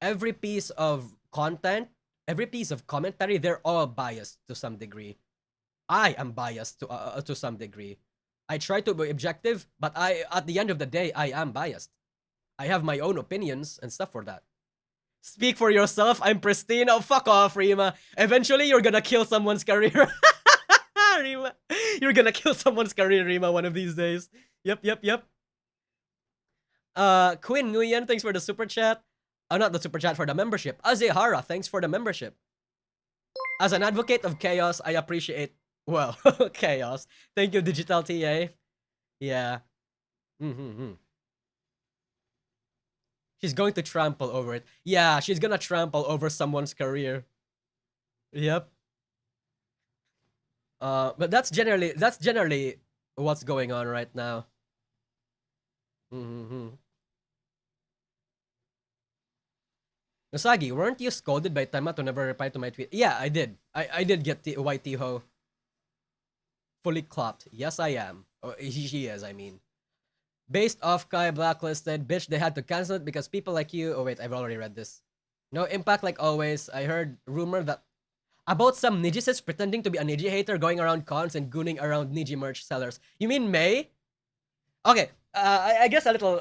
every piece of content, every piece of commentary, they're all biased to some degree. I am biased to some degree. I try to be objective, but at the end of the day, I am biased. I have my own opinions and stuff for that. Speak for yourself. I'm pristine. Oh, fuck off, Rima. Eventually, you're gonna kill someone's career. Rima. You're gonna kill someone's career, Rima, one of these days. Yep. Quinn Nguyen, thanks for the super chat. Not the super chat, for the membership. Azehara, thanks for the membership. As an advocate of chaos, I appreciate, well, chaos. Thank you, Digital TA. Yeah. She's going to trample over it. Yeah, she's gonna trample over someone's career. Yep. But that's generally what's going on right now. Usagi, weren't you scolded by Tama to never reply to my tweet? Yeah, I did. I did get the white Ho fully clopped. Yes, I am. Oh, she is, I mean. Based Offkai blacklisted. Bitch, they had to cancel it because people like you. Oh, wait, I've already read this. No impact like always. I heard rumor that about some Nijis pretending to be a Niji hater going around cons and gooning around Niji merch sellers. You mean May? Okay, I guess a little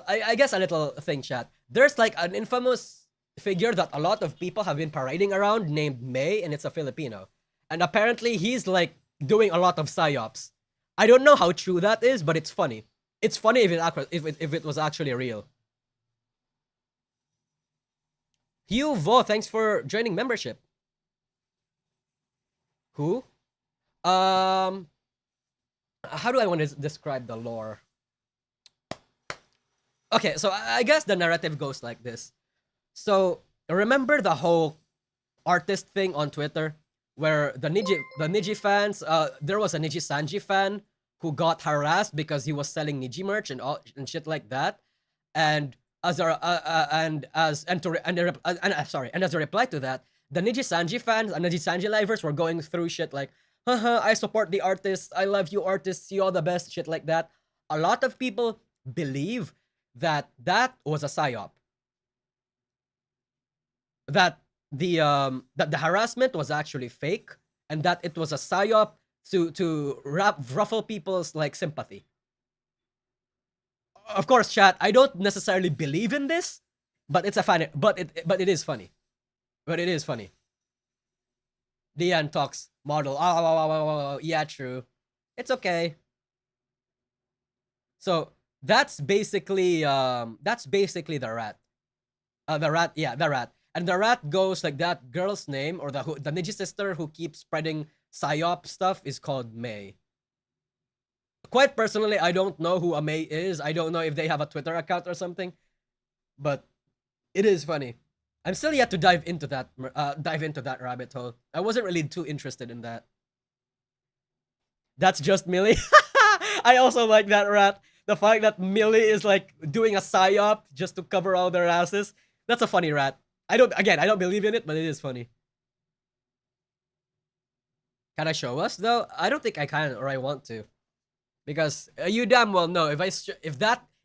thing, chat. There's like an infamous figure that a lot of people have been parading around named May, and it's a Filipino. And apparently he's like doing a lot of psyops. I don't know how true that is, but it's funny. It's funny if it was actually real. Hugh Vo, thanks for joining membership. Who? How do I want to describe the lore? Okay, so I guess the narrative goes like this. So remember the whole artist thing on Twitter where the Niji fans, there was a Nijisanji fan who got harassed because he was selling Niji merch and all and shit like that, and as a and as and to and, a, rep- and as a reply to that, the Nijisanji fans and Nijisanji livers were going through shit like, haha, I support the artists, I love you artists, you all the best, shit like that. A lot of people believe that that was a psyop, that the harassment was actually fake, and that it was a psyop to ruffle people's like sympathy. Of course, chat, I don't necessarily believe in this, but it's a funny, but it is funny. But it is funny. Dian talks model. Oh, yeah, true. It's okay. So that's basically the rat. The rat, yeah, the rat. And the rat goes like that girl's name, or the Niji sister who keeps spreading psyop stuff, is called May. Quite personally, I don't know who a May is. I don't know if they have a Twitter account or something, but it is funny. I'm still yet to dive into that rabbit hole. I wasn't really too interested in that. That's just Millie. I also like that rat. The fact that Millie is like doing a psyop just to cover all their asses. That's a funny rat. I don't believe in it, but it is funny. Can I show us though? I don't think I can or I want to, because you damn well know if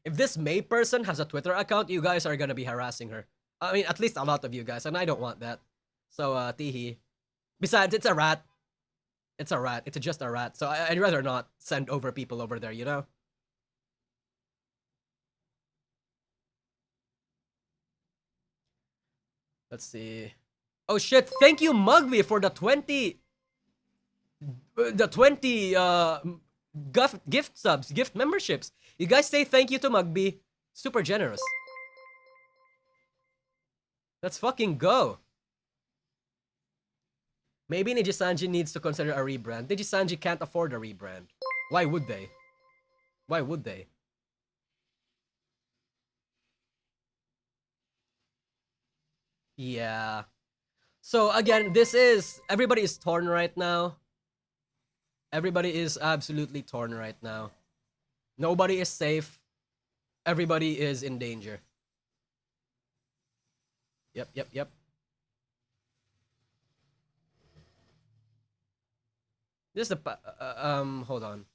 this May person has a Twitter account, you guys are gonna be harassing her. I mean, at least a lot of you guys, and I don't want that. So, teehee. Besides, it's a rat. It's a rat. It's just a rat. So I'd rather not send over people over there, you know? Let's see. Oh shit, thank you Mugby for the 20 gift subs, gift memberships. You guys say thank you to Mugby. Super generous. Let's fucking go. Maybe Nijisanji needs to consider a rebrand. Nijisanji can't afford a rebrand. Why would they? Why would they? Yeah. So again, everybody is torn right now. Everybody is absolutely torn right now. Nobody is safe. Everybody is in danger. Yep. This is hold on.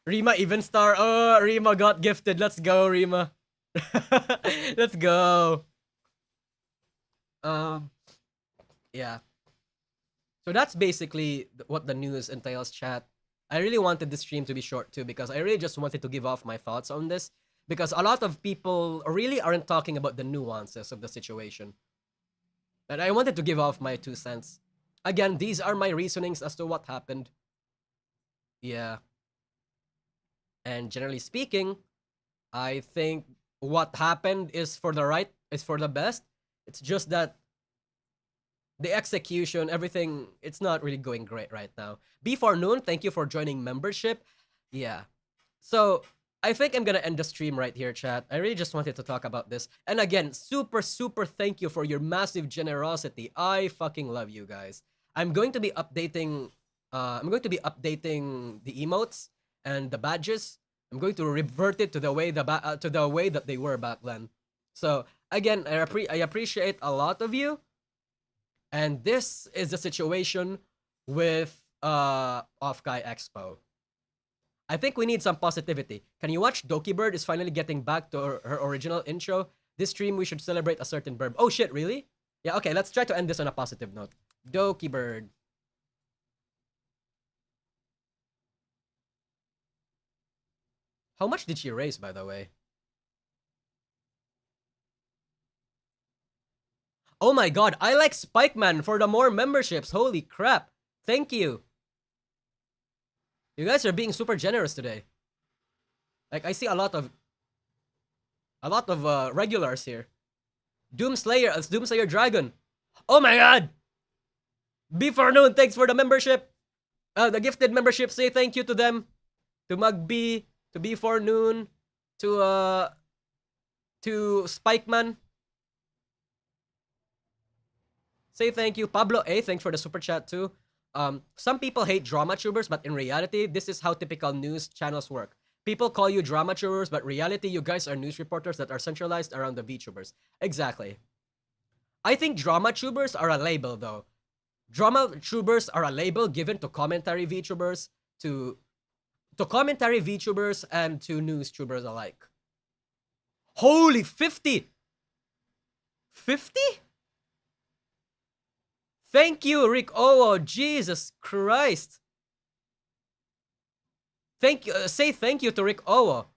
Rima even star. Oh, Rima got gifted. Let's go, Rima. Let's go. Yeah. So that's basically what the news entails, chat. I really wanted this stream to be short too, because I really just wanted to give off my thoughts on this, because a lot of people really aren't talking about the nuances of the situation. And I wanted to give off my 2 cents. Again, these are my reasonings as to what happened. Yeah. And generally speaking, I think what happened is for the best. It's just that the execution, everything, it's not really going great right now. Before noon, thank you for joining membership. Yeah. So I think I'm gonna end the stream right here, chat. I really just wanted to talk about this. And again, super thank you for your massive generosity. I fucking love you guys. I'm going to be updating the emotes and the badges. I'm going to revert it to the way that they were back then. So again, I appreciate a lot of you. And this is the situation with Offkai Expo. I think we need some positivity. Can you watch Doki Bird is finally getting back to her original intro? This stream we should celebrate a certain verb. Oh shit, really? Yeah, okay, let's try to end this on a positive note. Doki Bird. How much did she raise, by the way? Oh my god, I like Spikeman for the more memberships. Holy crap. Thank you. You guys are being super generous today. Like, I see a lot of regulars here. Doomslayer Dragon. Oh my god! Before noon, thanks for the membership. The gifted membership, say thank you to them. To Mugby, to Before Noon, to Spikeman. Say thank you. Pablo A, thanks for the super chat too. Some people hate drama tubers, but in reality, this is how typical news channels work. People call you drama tubers, but reality, you guys are news reporters that are centralized around the VTubers. Exactly. I think drama tubers are a label, though. Drama tubers are a label given to commentary VTubers, to commentary VTubers, and to news tubers alike. Holy 50! 50? Thank you, Rick Owo. Jesus Christ. Thank you. Say thank you to Rick Owo.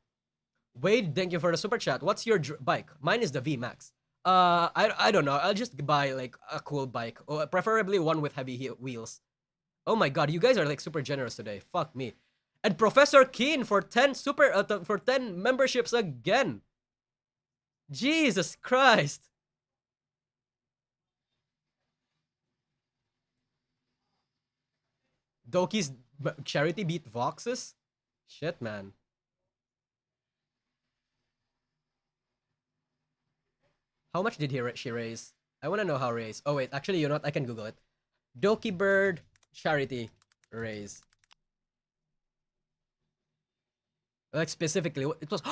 Wade, thank you for the super chat. What's your bike? Mine is the V Max. I don't know. I'll just buy like a cool bike, or preferably one with heavy wheels. Oh my god, you guys are like super generous today. Fuck me. And Professor Keen for 10 for 10 memberships again. Jesus Christ. Doki's charity beat Vox's? Shit, man. How much did she raise? I want to know how raise. Oh wait, actually, you know what? I can Google it. Doki Bird charity raise. Like specifically, it was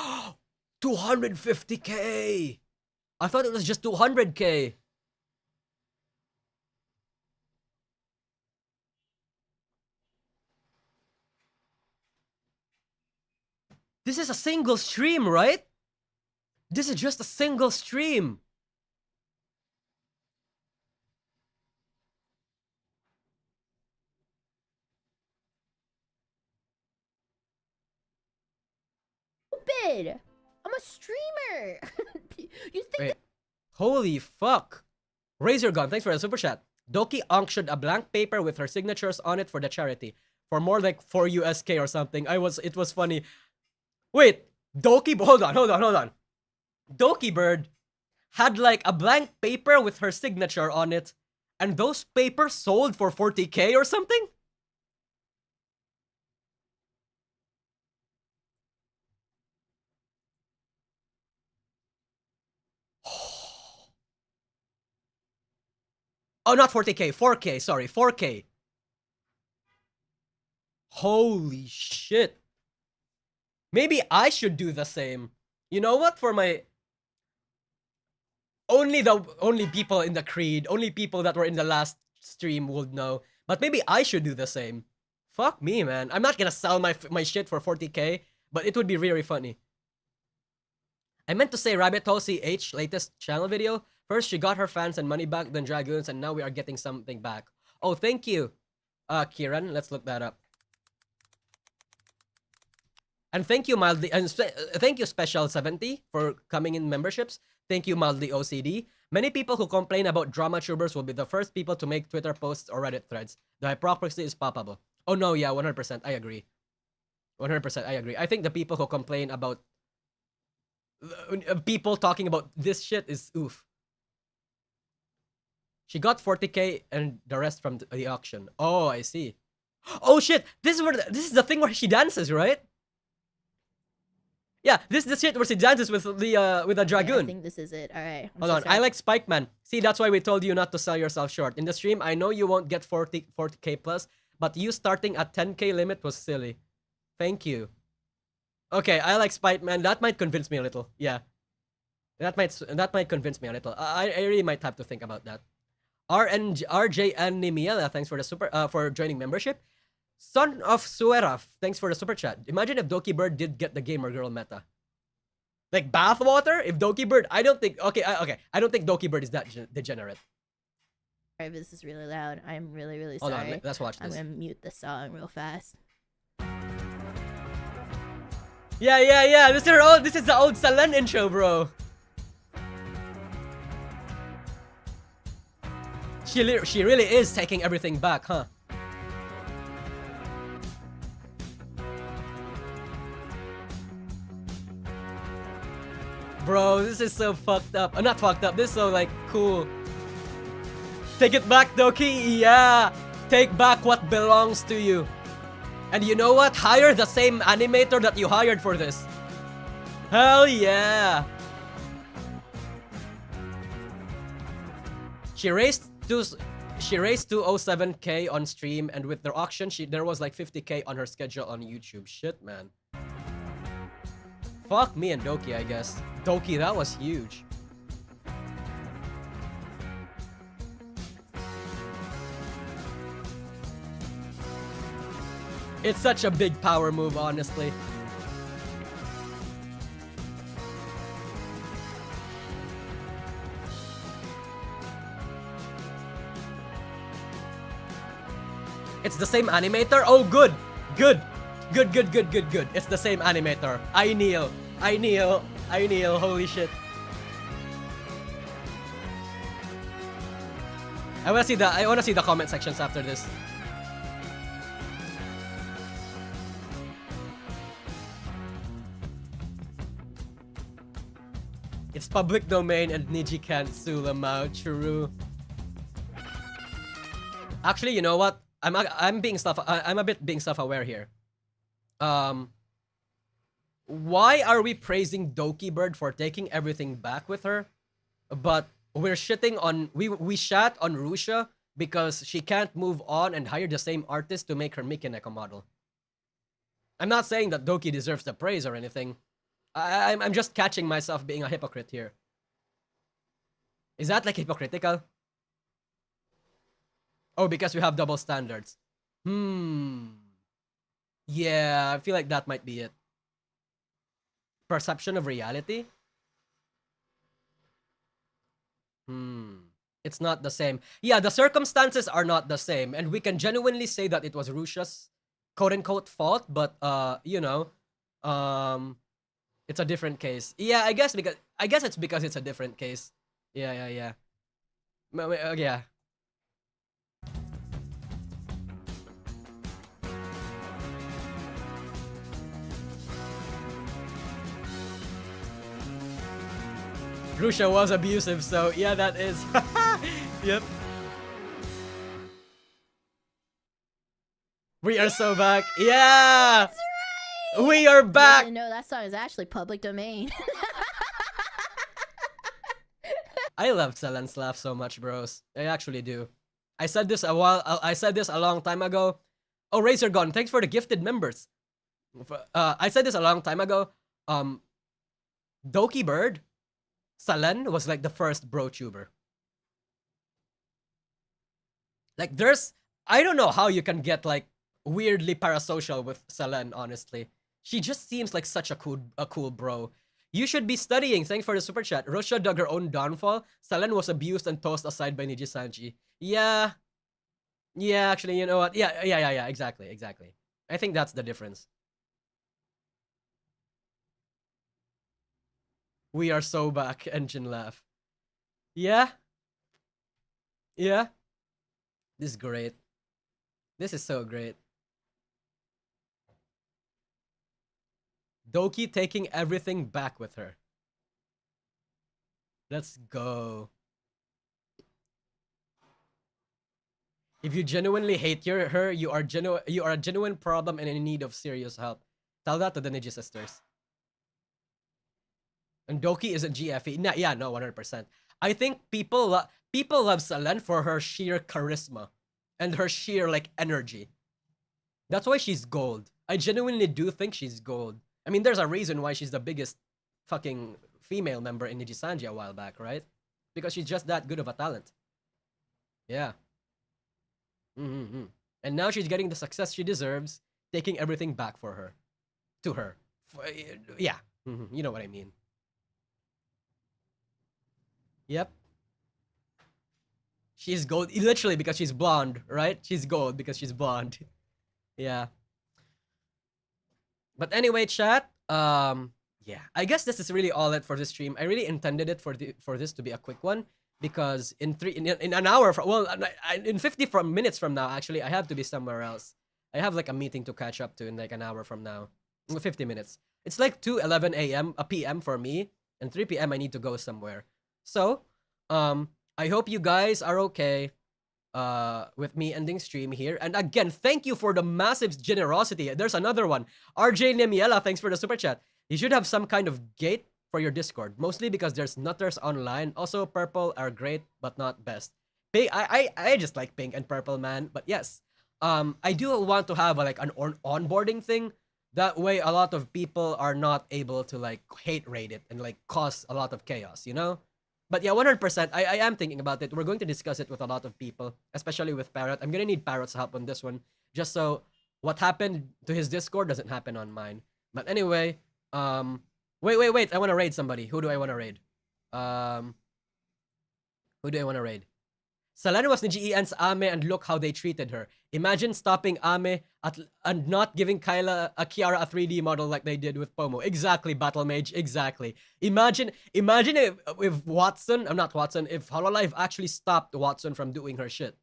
250k. I thought it was just 200k. This is a single stream, right? This is just a single stream. Stupid. I'm a streamer. You think? Wait. Holy fuck. Razor Gun, thanks for the super chat. Doki auctioned a blank paper with her signatures on it for the charity. For more like 4 USK or something. It was funny. Wait, hold on. Doki Bird had like a blank paper with her signature on it, and those papers sold for 40k or something? Oh, not 40k, 4k, sorry, 4k. Holy shit. Maybe I should do the same. You know what? For my... Only people in the creed, only people that were in the last stream would know. But maybe I should do the same. Fuck me, man. I'm not gonna sell my shit for 40k, but it would be really funny. I meant to say Rabbit Hole CH latest channel video. First, she got her fans and money back, then Dragoons, and now we are getting something back. Oh, thank you, Kieran. Let's look that up. And thank you, Mildly, and thank you, Special 70, for coming in memberships. Thank you, Mildly OCD. Many people who complain about drama tubers will be the first people to make Twitter posts or Reddit threads. The hypocrisy is palpable. Oh no, yeah, 100%. I agree. 100%. I agree. I think the people who complain about people talking about this shit is oof. She got 40k and the rest from the auction. Oh, I see. Oh shit! This is the thing where she dances, right? Yeah, this is the shit where she dances with the dragoon. I think this is it. All right. Hold on. I like Spikeman. See, that's why we told you not to sell yourself short. In the stream, I know you won't get 40k plus, but you starting at 10k limit was silly. Thank you. Okay, I like Spikeman. That might convince me a little. Yeah. That might convince me a little. I really might have to think about that. RJN Nimiela, thanks for the for joining membership. Son of Sueraf, thanks for the super chat. Imagine if Doki Bird did get the gamer girl meta. Like bathwater? If Doki Bird, I don't think. Okay. I don't think Doki Bird is that degenerate. Alright, this is really loud. I'm really Hold sorry. on, let's watch this. I'm gonna mute the song real fast. Yeah. This is the old Salen intro, bro. She really is taking everything back, huh? Bro, this is so fucked up. Not fucked up. This is so like cool. Take it back, Doki. Yeah. Take back what belongs to you. And you know what? Hire the same animator that you hired for this. Hell yeah! She raised 207k on stream, and with their auction, there was like 50k on her schedule on YouTube. Shit, man. Fuck me and Doki, I guess. Doki, that was huge. It's such a big power move, honestly. It's the same animator? Oh, good. Good. Good. It's the same animator. I kneel. Holy shit. I wanna see the comment sections after this. It's public domain and Niji can't sue them out. True. Actually, you know what? I'm a bit being self-aware here. Why are we praising Doki Bird for taking everything back with her, but we're shitting on we shat on Rusha because she can't move on and hire the same artist to make her Mikineko model? I'm not saying that Doki deserves the praise or anything. I'm just catching myself being a hypocrite here. Is that like hypocritical? Oh, because we have double standards. Yeah, I feel like that might be it. Perception of reality? It's not the same. Yeah, the circumstances are not the same, and we can genuinely say that it was Rusha's quote-unquote fault, but you know, it's a different case. Yeah, I guess it's because it's a different case. Yeah. Yeah. Rusha was abusive, so yeah, that is. Yep. We are so back. Yeah! That's right! We are back! No, that song is actually public domain. I love Selen's laugh so much, bros. I actually do. I said this a long time ago. Oh, Razor Gun, thanks for the gifted members. I said this a long time ago. Doki Bird, Selen was like the first bro tuber. Like I don't know how you can get like weirdly parasocial with Selen, honestly. She just seems like such a cool bro. You should be studying. Thanks for the super chat. Rusha dug her own downfall. Selen was abused and tossed aside by Nijisanji. Yeah. Yeah, actually, you know what? Yeah, exactly. I think that's the difference. We are so back, engine laugh. Yeah? Yeah? This is great. This is so great. Doki taking everything back with her. Let's go. If you genuinely hate her, you are a genuine problem and in need of serious help. Tell that to the Niji sisters. And Doki isn't GFE. Yeah, no, 100%. I think people love Selen for her sheer charisma and her sheer like energy. That's why she's gold. I genuinely do think she's gold. I mean, there's a reason why she's the biggest fucking female member in Nijisanji a while back, right? Because she's just that good of a talent. Yeah. And now she's getting the success she deserves, taking everything back for her. To her. Yeah. You know what I mean. Yep. She's gold, literally because she's blonde, right? She's gold because she's blonde. Yeah. But anyway, chat, yeah, I guess this is really all it for this stream. I really intended it for this to be a quick one because in an hour, in 50 minutes from now, actually, I have to be somewhere else. I have like a meeting to catch up to in like an hour from now. 50 minutes. It's like 2:11 a.m. p.m. for me, and 3 p.m. I need to go somewhere. So, I hope you guys are okay with me ending stream here. And again, thank you for the massive generosity. There's another one. RJ Nemiela, thanks for the super chat. You should have some kind of gate for your Discord, mostly because there's nutters online. Also, purple are great, but not best. Pink, I just like pink and purple, man. But yes, I do want to have like an onboarding thing. That way, a lot of people are not able to like hate rate it and like cause a lot of chaos, you know? But yeah, 100%. I am thinking about it. We're going to discuss it with a lot of people, especially with Parrot. I'm gonna need Parrot's help on this one, just so what happened to his Discord doesn't happen on mine. But anyway, wait. I want to raid somebody. Who do I want to raid? Um, who do I want to raid? Selena was NijiEN's Ame and look how they treated her. Imagine stopping Ame and not giving Kiara a 3D model like they did with Pomo. Exactly, Battle Mage, exactly. Imagine if Watson, I'm not Watson, if Hololive actually stopped Watson from doing her shit.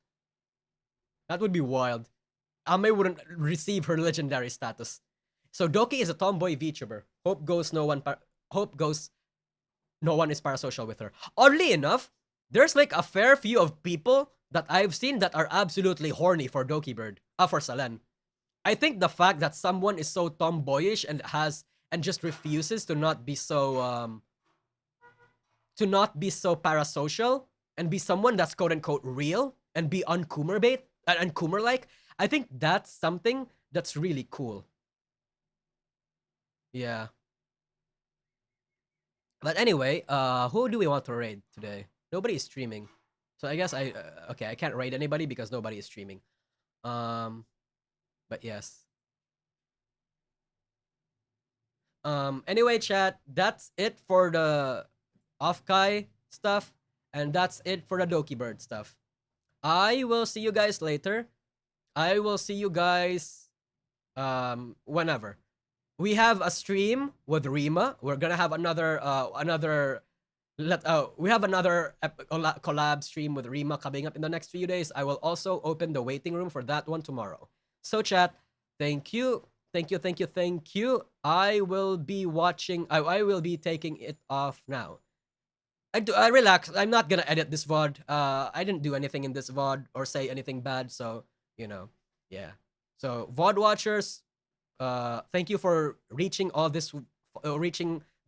That would be wild. Ame wouldn't receive her legendary status. So Doki is a tomboy VTuber. Hope goes no one is parasocial with her. Oddly enough, there's like a fair few of people that I've seen that are absolutely horny for Doki Bird. For Salen. I think the fact that someone is so tomboyish and just refuses to not be so parasocial and be someone that's quote unquote real and be uncoomer bait and coomer like, I think that's something that's really cool. Yeah. But anyway, who do we want to raid today? Nobody is streaming. So I guess I can't raid anybody because nobody is streaming. But yes. Anyway, chat, that's it for the Offkai stuff, and that's it for the Doki Bird stuff. I will see you guys later. I will see you guys whenever. We have a stream with Rima. We're gonna have another we have another collab stream with Rima coming up in the next few days. I will also open the waiting room for that one tomorrow. So chat, thank you. I will be watching. I will be taking it off now. I relax. I'm not gonna edit this VOD. I didn't do anything in this VOD or say anything bad, so you know, yeah. So VOD watchers, thank you for reaching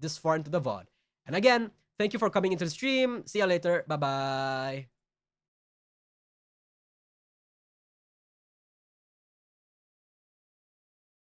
this far into the VOD. And again, thank you for coming into the stream. See you later. Bye bye.